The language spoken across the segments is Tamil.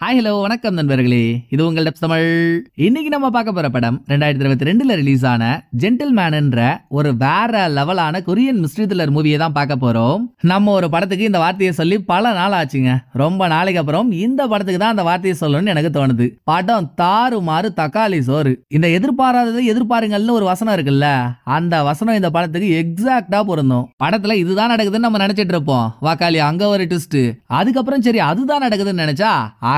ஹாய் ஹலோ வணக்கம் நண்பர்களே, இது உங்கள் டெப்ஸ் தமிழ். இன்னைக்கு நம்ம பார்க்க போற படம் 2022 ரிலீஸ் ஆன ஜென்டில்மேன்ன்ற ஒரு வேற லெவலான கொரியன் மிஸ்ட்ரி த்ரில்லர் மூவியை தான் பார்க்க போறோம். நம்ம ஒரு படத்துக்கு இந்த வார்த்தையை சொல்லி பல நாள் ஆச்சுங்க. ரொம்ப நாளைக்கு அப்புறம் இந்த படத்துக்கு தான் அந்த வார்த்தையை சொல்லணும்னு எனக்கு தோணுது. படம் தாறுமாறு தக்காளி சோறு. இந்த எதிர்பாராதது எதிர்பாருங்கள்னு ஒரு வசனம் இருக்குல்ல, அந்த வசனம் இந்த படத்துக்கு எக்ஸாக்டா பொருந்தும். படத்துல இதுதான் நடக்குதுன்னு நம்ம நினைச்சிட்டு இருப்போம். வாக்காளி அங்க ஒரு ட்விஸ்ட், அதுக்கப்புறம் சரி அதுதான் நடக்குதுன்னு நினைச்சா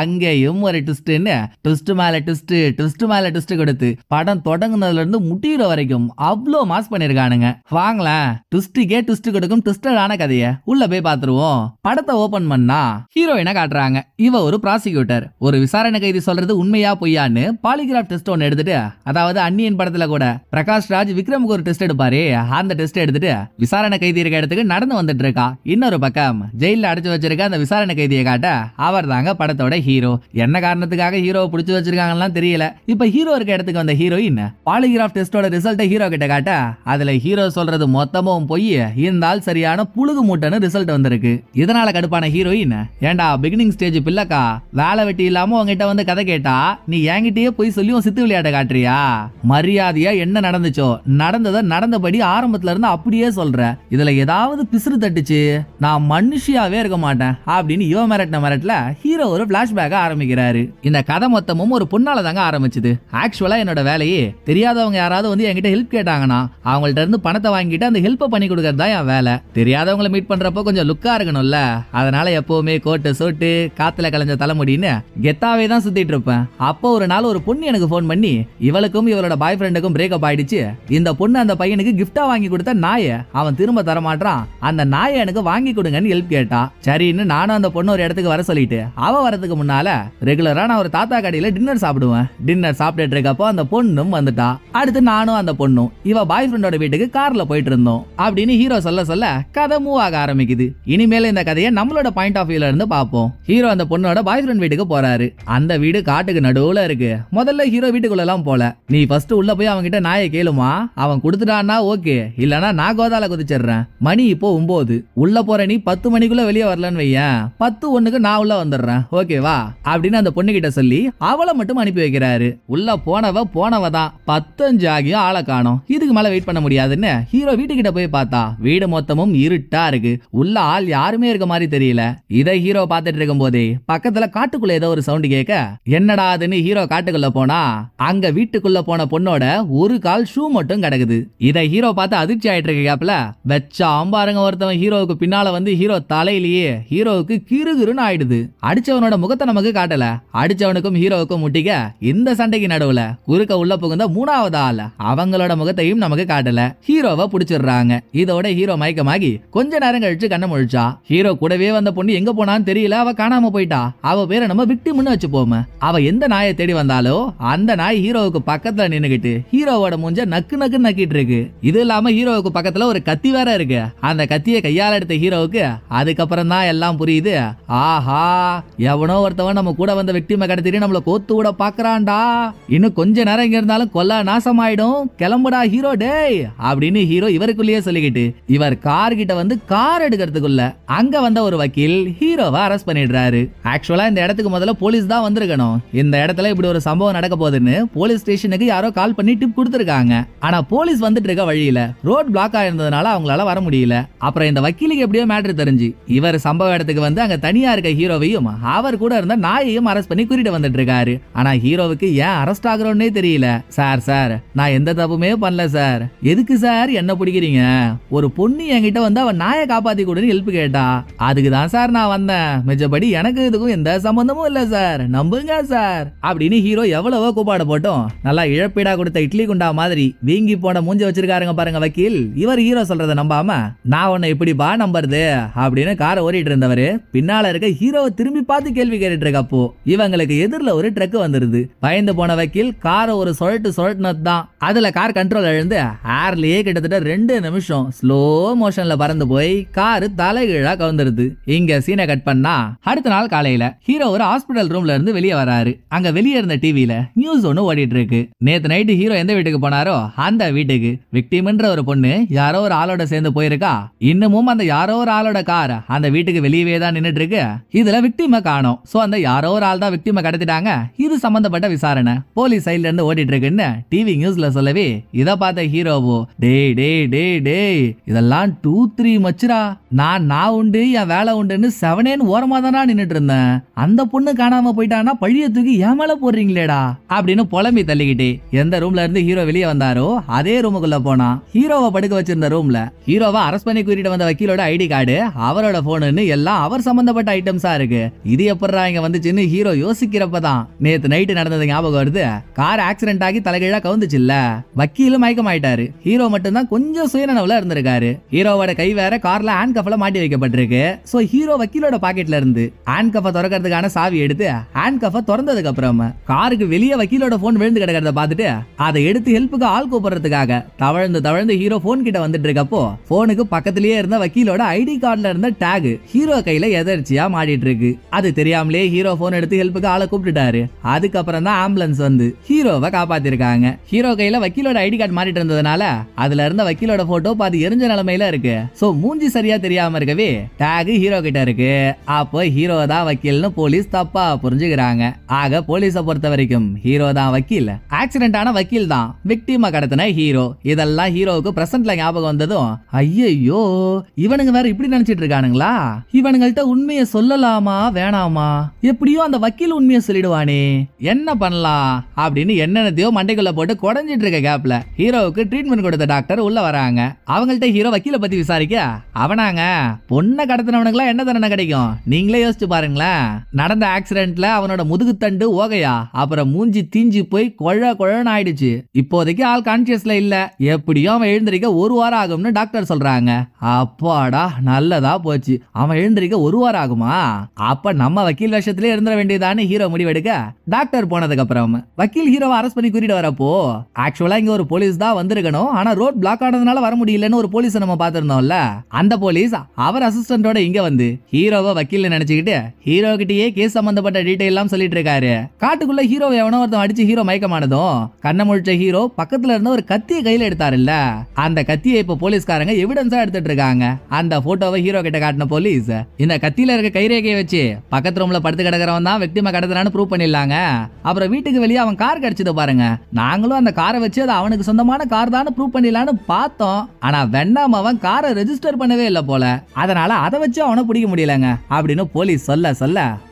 அங்கேயும் ஒரு ட்விஸ்ட் மேல ட்விஸ்ட் கொடுத்து படம் தொடங்குனதுல இருந்து முடிகிற வரைக்கும் அவ்வளோ மாஸ் பண்ணிருக்கானுங்க. வாங்கலாம், ட்விஸ்டுக்கே ட்விஸ்ட் கொடுக்கும் ட்விஸ்டடான கதைய உள்ள போய் பாத்துருவோம். படத்தை ஓபன் பண்ணா ஹீரோயினை காட்டுறாங்க. இவ ஒரு ப்ராசிக்யூட்டர். ஒரு விசாரணை கைதி சொல்றது உண்மையா பொய்யான்னு பாலிகிராஃப் டெஸ்ட் ஒன்னு எடுத்துட்டு, அதாவது அந்நியன் படத்துல கூட பிரகாஷ் ராஜ் விக்ரமுக்கு ஒரு டெஸ்ட் எடுப்பாரு, அந்த டெஸ்ட் எடுத்துட்டு விசாரணை கைதி இருக்க இடத்துக்கு நடந்து வந்துட்டு இருக்கா. இன்னொரு பக்கம் ஜெயில அடைச்சு வச்சிருக்க அந்த விசாரணை கைதியை காட்ட அவர் தாங்க படத்தோட ஹீரோ. என்ன காரணத்துக்காக ஹீரோவை பிடிச்சு வச்சிருக்காங்கன்னா தெரியல. இப்ப ஹீரோ இருக்க இடத்துக்கு வந்த ஹீரோயின் பாலிகிராஃப் டெஸ்டோட ரிசல்ட்டை ஹீரோ கிட்ட காட்ட, அதுல ஹீரோ சொல்றது மொத்தமும் போய் இந்த ஆள் சரியான புழுகு மூட்டைன்னு ரிசல்ட் வந்திருக்கு. இதனால கடுப்பான ஹீரோயின், ஏண்டா பிகினிங் ஸ்டேஜ் பிள்ளக்கா, வேலை வெட்டி இல்லாம உங்ககிட்ட வந்து கதை கேட்டா நீ என்கிட்டயே போய் சொல்லி சித்து விளையாட்ட காட்டுறியா? மரியாதையா என்ன நடந்துச்சோ நடந்ததை நடந்தபடி ஆரம்பத்துல இருந்து அப்படியே சொல்ற. இதுல ஏதாவது பிசுறு தட்டுச்சு நான் மனுஷியாவே இருக்க மாட்டேன் அப்படின்னு இவ மிரட்டல ஹீரோ ஒரு பிளாஷ்பேக் ஆரம்பிக்கிறாரு. இந்த கதை மொத்தமும் ஒரு பொண்ணால தாங்க ஆரம்பிச்சது. ஆக்சுவலா என்னோட வேலையே தெரியாதவங்க யாராவது வந்து என்கிட்ட ஹெல்ப் கேட்டாங்கன்னா அவங்கள்ட்ட இருந்து பணத்தை வாங்கிட்டு அந்த ஹெல்ப் பண்ணி கொடுக்கறது தான் என் வேலை. தெரியாதவங்களை மீட் பண்றப்போ கொஞ்சம் லுக்கா இருக்கணும்ல, அதனால எப்பவுமே கோட்டு சோட்டு காத்துல கலைஞ்ச தலைமுடின்னு கெத்தாவே தான் சுத்திட்டு இருப்பேன். அப்போ ஒரு நாள் ஒரு பொண்ணு எனக்கு போன் பண்ணி, இவளுக்கும் இவளோட பாய் ஃப்ரெண்டுக்கும் பிரேக்கப் ஆயிடுச்சு, இந்த பொண்ணு அந்த பையனுக்கு கிஃப்டா வாங்கி கொடுத்த நாயை அவன் திரும்ப தர மாட்டான், அந்த நாயை எனக்கு வாங்கி கொடுங்கன்னு ஹெல்ப் கேட்டா. சரின்னு நானும் அந்த பொண்ணு ஒரு இடத்துக்கு வர சொல்லிட்டு, அவ வரதுக்கு முன்னால ரெகுலரா நான் ஒரு தாத்தா கடையில டின்னர் சாப்பிடுவேன். டின்னர் சாப்பிட்டுட்டு இருக்கப்போ அந்த பொண்ணும் வந்துட்டா. அடுத்து நானும் அந்த பொண்ணும் இவ பாய் ஃப்ரெண்டோட வீட்டுக்கு கார்ல போயிட்டு இருந்தோம் அப்படின்னு ஹீரோ சொல்ல கதை மூவ் ஆக ஆரம்பிக்குது. இனிமேல இந்த கதையை நம்மளோட பாயிண்ட் ஆஃப் வியூல இருந்து பார்ப்போம். ஹீரோ அந்த பொண்ணோட பாய் ஃப்ரெண்ட் வீட்டுக்கு போறாரு. அந்த வீடு காட்டுக்கு நடுவுல இருக்கு. முதல்ல ஹீரோ வீட்டுக்குள்ள எல்லாம் போல, நீ ஃபர்ஸ்ட் உள்ள போய் அவன் கிட்ட நாயை கேளுமா, அவன் கொடுத்துட்டான்னா ஓகே, இல்லனா நான் கோதால குதிச்சிடுறேன். மணி இப்போ 9, உள்ள போற நீ 10 மணிக்குள்ள வெளியே வரலன்னு வையேன், 10:01 நான் உள்ள வந்துடுறேன், ஓகேவா அப்படின்னு அந்த பொண்ணு கிட்ட சொல்லி அவளை மட்டும் அனுப்பி வைக்கிறாரு. உள்ள போனவ தான் 15 ஆகியும் ஆளை காணோம். இதுக்கு மேல வெயிட் பண்ண முடியாதுன்னு ஹீரோ வீட்டுக்கிட்ட போய் பார்த்தா வீடு மொத்தமும் இருட்டா இருக்கு. உள்ள ஆள் யாருமே இருக்க மாதிரி தெரியல. இதை ஹீரோ பார்த்துட்டு இருக்கும் போதே பக்கத்துல காட்டுக்குள்ள ஏதோ ஒரு சவுண்ட் கேட்க, என்னடா அதுன்னு ஹீரோ காட்டுக்குள்ள போனா அங்க வீட்டுக்குள்ள போன பொண்ணோட ஒரு கால் ஷூ மட்டும் கிடக்குது. இதை ஹீரோ பார்த்து அதிர்ச்சி ஆயிட்டு இருக்க கேப்ல வெச்சாம் பாருங்க ஒருத்தவன் ஹீரோவுக்கு பின்னால வந்து ஹீரோ தலையிலேயே ஹீரோவுக்கு கிறுகிறுன்னு ஆயிடுது. அடிச்சவனோட முகத்தை நமக்கு காட்டல, அடிச்சவனுக்கும் ஹீரோவுக்கும் முட்டிக்க இந்த சண்டைக்கு நடுவுல குறுக்க உள்ள புகுந்த மூணாவது ஆள் அவங்களோட முகத்தையும் நமக்கு காட்டல. ஹீரோவை புடிச்சிடுறாங்க. இதோட ஹீரோ மயக்கமாகி கொஞ்ச நேரம் கழிச்சு கண்ண முழிச்சா. ஹீரோ கூடவே வந்த பொண்ணு எங்க போனான்னு தெரியல, அவ காணாம போயிட்டா. அவ பேரை நம்ம விக்டிம்னு வச்சுப்போம். அவ எந்த நாயை தேடி வந்தாலோ அந்த நாய் ஹீரோவுக்கு பக்கத்துல நின்னுகிட்டு ஹீரோவோட மூஞ்ச நக்கு நக்கிட்டு இருக்கு. இது இல்லாம ஹீரோவுக்கு பக்கத்துல ஒரு கத்தி வேற இருக்கு. அந்த கத்தியை கையால எடுத்த ஹீரோவுக்கு அதுக்கப்புறம் தான் எல்லாம் புரியுது. ஆஹா, எவனோ ஒருத்தவன் நம்ம கூட வந்த விக்டிமை கடத்திட்டு நம்மள கோத்து விட பாக்குறான்டா, இன்னும் கொஞ்ச நேரம் இங்க இருந்தாலும் கொல்ல நாசமாயிடும், கிளம்புடா ஹீரோ டேய் அப்படின்னு ஹீரோ இவருக்குள்ளேயே சொல்லிக்கிட்டு இவர் கார் கிட்ட வந்து கார் எடுக்கிறதுக்குள்ள அங்க வந்த ஒரு வக்கீல் ஹீரோவை அரெஸ்ட் பண்ணிடுறாரு. ஆக்சுவலா இந்த இடத்துக்கு முதல்ல போலீஸ் தான் வந்திருக்கணும். இந்த இடத்துல இப்படி ஒரு சம்பவம் நடக்க போகுதுன்னு போலீஸ் ஸ்டேஷனுக்கு யாரோ கால் பண்ணி டிப் கொடுத்திருக்காங்க. ஆனா போலீஸ் வந்துட்டு இருக்க வழியில ரோட் பிளாக் ஆயிருந்ததுனால அவங்களால வர முடியல. அப்புறம் இந்த வக்கீலுக்கு எப்படியோ மேட்டர் தெரிஞ்சு இவர் சம்பவ இடத்துக்கு வந்து அங்க தனியா இருக்க ஹீரோவையும் அவர் கூட இருந்த நாயையும் அரெஸ்ட் பண்ணி கூட்டிட்டு வந்துட்டு இருக்காரு. ஆனா ஹீரோவுக்கு ஏன் அரெஸ்ட் ஆகுறோன்னே தெரியல. சார் நான் எந்த தப்புமே பண்ணல சார், எதுக்கு சார் என்ன பிடிக்கிறீங்க? ஒரு பொண்ணு என்கிட்ட வந்து அவன் நாயை காப்பாத்தி கொடுன்னு ஹெல்ப் கேட்டா, அதுக்கு தான் சார் நான் வந்தேன், மிச்சபடி எனக்கு இதுக்கும் எந்த சம்பந்தமும் இல்ல சார், நம்புங்க சார் அப்படின்னு ஹீரோ எவ்வளவோ கூப்பாடு போட்டோம். நல்லா இழப்பீடா கொடுத்த இட்லி குண்டா மாதிரி வீங்கி போன மூஞ்ச வச்சிருக்காருங்க பாருங்க வக்கீல். இவர் ஹீரோ சொல்றத நம்பாம நான் உன்னை இப்படிப்பா நம்புறது அப்படின்னு காரை ஓடிட்டு இருந்தவரு பின்னால இருக்க ஹீரோவை திரும்பி பார்த்து கேள்வி கேட்டுட்டு இருக்கப்போ இவங்களுக்கு எதிரில ஒரு ட்ரக் வந்துருது. பயந்து போன வக்கீல் காரை ஒரு சுழட்டுனது தான். அதுல கார் கண்ட்ரோல் இழந்து ஏர்லயே கிட்டத்தட்ட 2 நிமிஷம் ஸ்லோ மோஷன்ல பறந்து போய் காரு தலைகீழா கவுந்துருது. இங்க சீனை கட் பண்ணா அடுத்த நாள் காலையில ஹீரோ ஒரு ஹாஸ்பிடல் ரூம்ல இருந்து வெளியே வராரு. அங்க வெளியே இருந்த டிவில நியூஸ் ஒண்ணு ஓடிட்டு இருக்கு. நேத்து நைட்டு ஹீரோ எந்த வீட்டுக்கு போனாரோ அந்த வீட்டுக்கு விக்டிம்ன்ற ஒரு பொண்ணு யாரோ ஒரு ஆளோட சேர்ந்து போயிருக்கா. இன்னமும் அந்த யாரோ ஒரு ஆளோட கார் அந்த வீட்டுக்கு வெளியவே தான் நின்னுட்டு இருக்கு. இதுல விக்டிமை காணோம். சோ வந்த யாரோ ஒரு ஆள் தான் விக்டிமை கடத்திட்டாங்க, இது சம்பந்தப்பட்ட விசாரணை போலீஸ் சைட்ல இருந்து ஓடிட்டு இருக்குன்னு டிவி நியூஸ்ல சொல்லவே இத பார்த்த ஹீரோவோ டேய் டேய் டேய் டேய் இதெல்லாம் 2-3 மச்சுரா, நான் உண்டு என் வேலை உண்டுன்னு 7 ஓரமா தானா நின்னுட்டு இருந்தேன், அந்த பொண்ணு காணாம போயிட்டானா பழிய தூக்கி என் மேல போடுறீங்களேடா அப்படின்னு புலம்பி தள்ளிக்கிட்டே எந்த ரூம்ல இருந்து ஹீரோ வெளியே வந்தாரோ அதே ரூமுக்குள்ள போனா ஹீரோவை படுக்க வச்சிருந்த ரூம்ல ஹீரோவை அரெஸ்ட் பண்ணி கூட்டிட்டு வந்த வக்கீலோட ஐடி கார்டு, அவரோட போனு எல்லாம் அவர் சம்பந்தப்பட்ட ஐட்டம்ஸா இருக்கு. இது எப்படா இங்க வந்துச்சுன்னு ஹீரோ யோசிக்கிறப்பதான் நேத்து நைட்டு நடந்தது ஞாபகம் வருது. கார் ஆக்சிடென்ட் ஆகி தலைகீழா கவுந்துச்சுல்ல, வக்கீலும் மயக்கமாயிட்டாரு, ஹீரோ மட்டும் தான் கொஞ்சம் சுயநனவுல இருந்திருக்காரு. ஹீரோவோட கை வேற கார்ல ஹேண்ட் கஃப்ல மாட்டி வைக்கப்பட்டிருக்கு. சோ ஹீரோ வக்கீலோட பாக்கெட்ல இருந்து ஹேண்ட் கஃபை திறக்கிறதுக்கான சாவி எடுத்து ஹேண்ட் கஃபை திறந்ததுக்கு அப்புறம் காருக்கு வெளியே வக்கீலோட போன் விழுந்து கிடக்கிறத பார்த்துட்டு அதை எடுத்து ஹெல்ப்புக்கு ஆள் கூப்பிடுறதுக்காக தவழ்ந்து ஹீரோ போன் கிட்ட வந்துட்டு இருக்கப்போ போனுக்கு பக்கத்திலேயே இருந்த வக்கீலோட ஐடி கார்டுல இருந்த டேக் ஹீரோ கையில எதர்ச்சியா மாட்டிட்டு இருக்கு. அது தெரியாமலே ஹீரோ போன் எடுத்து ஹெல்ப்புக்கு ஆளை கூப்பிட்டுட்டாரு. அதுக்கப்புறம் தான் ஆம்புலன்ஸ் வந்து ஹீரோவை காப்பாத்திருக்காங்க. ஹீரோ கையில வக்கீலோட ஐடி கார்டு மாட்டிட்டு இருந்ததுனால அதுல இருந்த வக்கீலோட போட்டோ பாதி எரிஞ்ச நிலைமையில இருக்கு. சோ மூஞ்சி சரியா தெரியாம இருக்கவே டேக் ஹீரோ கிட்ட இருக்கு. அப்போ ஹீரோ தான் வக்கீல்னு போலீஸ் தப்பா புரிஞ்சுக்கிறாங்க. ஆக போலீஸை பொறுத்த வரைக்கும் ஹீரோ தான் வக்கீல், ஆக்சிடென்ட் ஆன வக்கீல் தான் விக்டிமை கடத்தின ஹீரோ. இதெல்லாம் ஹீரோவுக்கு பிரசன்ட்ல ஞாபகம் வந்ததும் ஐயோ இவனுங்க வேற இப்படி நினைச்சிட்டு இருக்கானுங்களா, இவனுங்கள்ட்ட உண்மையை சொல்லலாமா வேணாமா, எப்படியோ அந்த வக்கீல் உண்மையை சொல்லிடுவானே, என்ன பண்ணலாம் அப்படின்னு என்னென்னத்தையோ மண்டைக்குள்ள போட்டு குடஞ்சிட்டு இருக்க கேப்ல ஹீரோவுக்கு ட்ரீட்மெண்ட் கொடுத்த டாக்டர் உள்ள வராங்க. அவங்கள்ட்ட ஹீரோ வக்கீல பத்தி விசாரிக்க அவனாங்க பொண்ணை கடத்தினவனுங்களா என்ன தண்டனை கிடைக்கும் நீங்களே யோசிச்சு பாருங்களேன். நடந்த ஆக்சிடென்ட்ல அவனோட முதுகுத்தண்டு ஓகையா, அப்புறம் மூஞ்சி தீஞ்சி போய் கொழன்னு ஆயிடுச்சு. இப்போதைக்கு ஆள் கான்சியஸ்ல இல்ல, எப்படியும் அவன் எழுந்திருக்க 1 வாரம் ஆகும்னு டாக்டர் சொல்றாங்க. அப்பாடா நல்லதா போச்சு, அவன் எழுந்திருக்க 1 வாரம் ஆகுமா, அப்ப நம்ம வக்கீல் வேஷத்திலே இருந்துட வேண்டியதான்னு ஹீரோ முடிவெடுக்க டாக்டர் போனதுக்கு அப்புறம் வக்கீல் ஹீரோவை அரெஸ்ட் பண்ணி கூட்டிட்டு வரப்போ ஆக்சுவலா இங்க ஒரு போலீஸ் தான் வந்திருக்கணும், ஆனா ரோட் பிளாக் ஆனதுனால வர முடியலன்னு ஒரு போலீஸ் நம்ம பாத்திருந்தோம்ல, அந்த போலீஸ் அவர் அசிஸ்டன்டோட இங்க வந்து ஹீரோவை வக்கீல் நினைச்சுக்கிட்டு ஹீரோ கிட்டயே கேஸ் சம்பந்தப்பட்ட டீடைல் எல்லாம் சொல்லிட்டு இருக்காரு. காட்டுக்குள்ள ஹீரோ எவனோ ஒருத்தன் அடிச்சு ஹீரோ மயக்கமானதும் கண்ண முழிச்ச ஹீரோ பக்கத்துல இருந்த ஒரு கத்தியை கையில எடுத்தாருல்ல, அந்த கத்தியை இப்ப போலீஸ்காரங்க எவிடன்ஸா எடுத்துட்டு இருக்காங்க. அந்த போட்டோவை ஹீரோ கிட்ட காட்டின போலீஸ் இந்த கத்தியில இருக்க கைரேகையை வச்சு பக்கத்து ரூம்ல படுத்து கிடக்கிறவன் தான் விக்டிமை கடத்துறான்னு ப்ரூவ் பண்ணிடலாங்க. அப்புறம் வீட்டுக்கு வெளியே அவன் கார் கிடைச்சது பாருங்க, நாங்களும் அந்த காரை வச்சு அது அவனுக்கு சொந்தமான கார் தான் ப்ரூவ் பண்ணிடலான்னு பார்த்தோம். ஆனா வெண்ணாம அவன் காரை ரெஜிஸ்டர் பண்ணவே இல்லை போல, அதனால அதை வச்சு அவனை பிடிக்க முடியலங்க அப்படின்னு போலீஸ் சொல்ல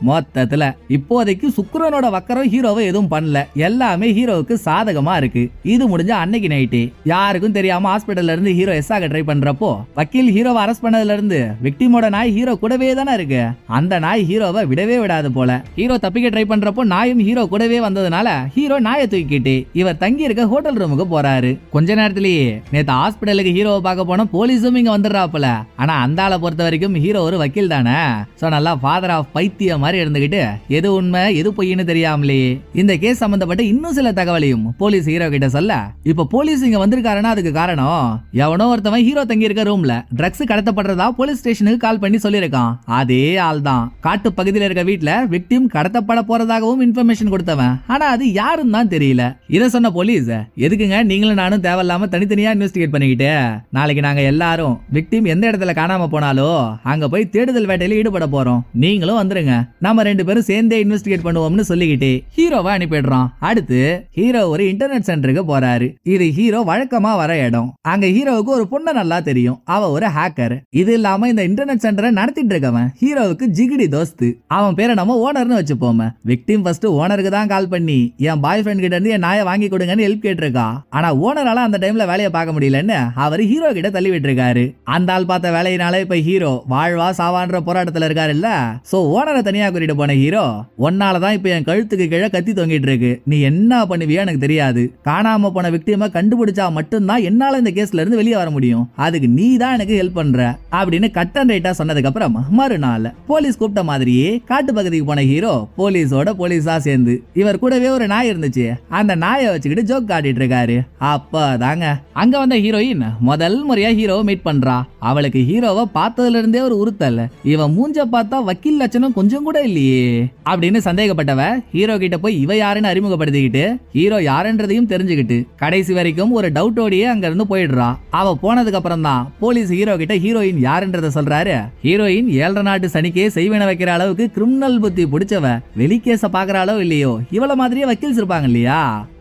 மொத்தத்துல இப்போதைக்கு சுக்கிரனோட வக்கரம் ஹீரோவை எதுவும் பண்ணல, எல்லாமே ஹீரோவுக்கு சாதகமா இருக்கு. இது முடிஞ்ச அன்னைக்கு நைட்டு யாருக்கும் தெரியாம ஹாஸ்பிடல்ல இருந்து ஹீரோ எஸ்ஸாக ட்ரை பண்றப்போ வக்கீல் ஹீரோவை அரெஸ்ட் பண்ணதுல இருந்து விக்டிமோட நாய் ஹீரோ கூடவே தானே இருக்கு, அந்த நாய் ஹீரோவை விடவே விடாது போல. ஹீரோ தப்பிக்க ட்ரை பண்றப்போ நாயும் ஹீரோ கூடவே வந்ததுனால ஹீரோ நாயை தூக்கிட்டு இவர் தங்கி இருக்க ஹோட்டல் ரூமுக்கு போறாரு. கொஞ்ச நேரத்திலேயே நேத்து ஹாஸ்பிடலுக்கு ஹீரோவை பார்க்க போன போலீஸும் இங்க வந்துடுறாப்புல. ஆனா அந்த ஆளை பொறுத்த வரைக்கும் ஹீரோ ஒரு வக்கீல் தானே, சோ நல்லா ஃபாதர் ஆஃப் பைத்திய மாதிரி இருந்துகிட்டு எது உண்மை எது பொய்ன்னு தெரியாமலே இந்த கேஸ் சம்பந்தப்பட்ட இன்னும் சில தகவலையும் போலீஸ் ஹீரோ கிட்ட சொல்ல, இப்ப போலீஸ் இங்க வந்திருக்காருன்னா அதுக்கு காரணம் எவனோ ஒருத்தவன் ஹீரோ தங்கி இருக்க ரூம்ல ட்ரக்ஸ் கடத்தப்படுறதா போலீஸ் ஸ்டேஷனுக்கு கால் பண்ணி சொல்லியிருக்கான். அதே ஆள் தான் காட்டு பகுதியில் இருக்க வீட்டுல விக்டிம் கடத்தப்பட போறதாகவும் இன்ஃபர்மேஷன் கொடுத்தவன், ஆனா அது யாருன்னு தான் தெரியல. இத சொன்ன போலீஸ் எதுக்குங்க நீங்களும் நானும் தேவையில்லாம தனித்தனியா இன்வெஸ்டிகேட் பண்ணிக்கிட்டு, நாளைக்கு நாங்க எல்லாரும் விக்டிம் எந்த இடத்துல காணாம போனாலோ அங்க போய் தேடுதல் வேட்டையில ஈடுபட போறோம், நீங்களும் வந்துருங்க, நாம 2 பேரும் சேர்ந்தே இன்வெஸ்டிகேட் பண்ணுவோம்னு சொல்லிக்கிட்டு ஹீரோவை அனுப்பிடுறான். அடுத்து ஹீரோ ஒரு இன்டர்நெட் சென்டருக்கு போறாரு. இது ஹீரோ வழக்கமா வர இடம். அங்க ஹீரோவுக்கு ஒரு பொண்ணு நல்லா தெரியும், அவ ஒரு ஹேக்கர். இது இல்லாம இந்த இன்டர்நெட் சென்டரை நடத்திட்டு இருக்கவன் ஹீரோவுக்கு ஜிகிடி தோஸ்து, அவன் பேரை நம்ம ஓனர்னு வச்சுப்போம். விக்டிம் ஃபர்ஸ்ட் ஓனருக்கு தான் கால் பண்ணி என் பாய் ஃப்ரெண்ட் கிட்ட இருந்து என் நாயை வாங்கி கொடுங்கன்னு ஹெல்ப் கேட்டிருக்கா. ஆனா ஓனரால அந்த டைம்ல வேலையை பார்க்க முடியலன்னு அவர் ஹீரோ கிட்ட தள்ளி விட்டுருக்காரு. அந்த ஆள் பார்த்த வேலையினால இப்ப ஹீரோ வாழ்வா சாவான்ற போராட்டத்துல இருக்காரு இல்ல. சோ ஓனரை தனியா கூட்டிட்டு போன ஹீரோ, ஒன்னாலதான் இப்ப என் கழுத்துக்கு கீழே கத்தி தொங்கிட்டு இருக்கு, நீ என்ன பண்ணுவியா எனக்கு தெரியாது, காணாம போன விக்டிமை கண்டுபிடிச்சா மட்டும்தான் என்னால இந்த கேஸ்ல இருந்து வெளியே வர முடியும், அதுக்கு நீ தான் எனக்கு ஹெல்ப் பண்ற அப்படின்னு கட் அண்ட் ரைட்டா சொன்னதுக்கு அப்புறம் மறுநாள் போலீஸ் கூப்பிட்ட மாதிரியே காட்டு பகுதிக்கு போன ஹீரோ போலீஸோட போலீஸா சேர்ந்து இவர் கூடவே ஒரு நாய் இருந்துச்சு, அந்த நாயை வச்சுக்கிட்டு ஜோக் காட்டிட்டு இருக்காரு. அப்பதாங்க அங்க வந்த ஹீரோயின் முதல் முறையா ஹீரோவை மீட் பண்றா. அவளுக்கு ஹீரோவை பார்த்ததுல இருந்தே ஒரு உறுத்தல், இவன் மூஞ்ச பார்த்தா வக்கீல் லட்சணம் கொஞ்சம் கூட இல்லையே அப்படின்னு சந்தேகப்பட்டவ ஹீரோ கிட்ட போய் இவ யாருன்னு அறிமுகப்படுத்திக்கிட்டு ஹீரோ யாருன்றதையும் தெரிஞ்சுக்கிட்டு கடைசி வரைக்கும் ஒரு டவுட்டோடயே அங்க இருந்து போயிடுறா. அவ போனதுக்கு அப்புறம் தான் போலீஸ் ஹீரோ கிட்ட ஹீரோயின் யாருன்றத சொல்றாரு. ஹீரோயின் 7 நாட்டு சனிக்கே செய்வன வைக்கிற அளவுக்கு கிரிமினல் வக்கீல் புத்தி பிடிச்சவ வெளிக்கேச பாக்குறாளோ இல்லையோ இவள மாதிரியே வக்கீல்ஸ் இருப்பாங்க இல்லையா,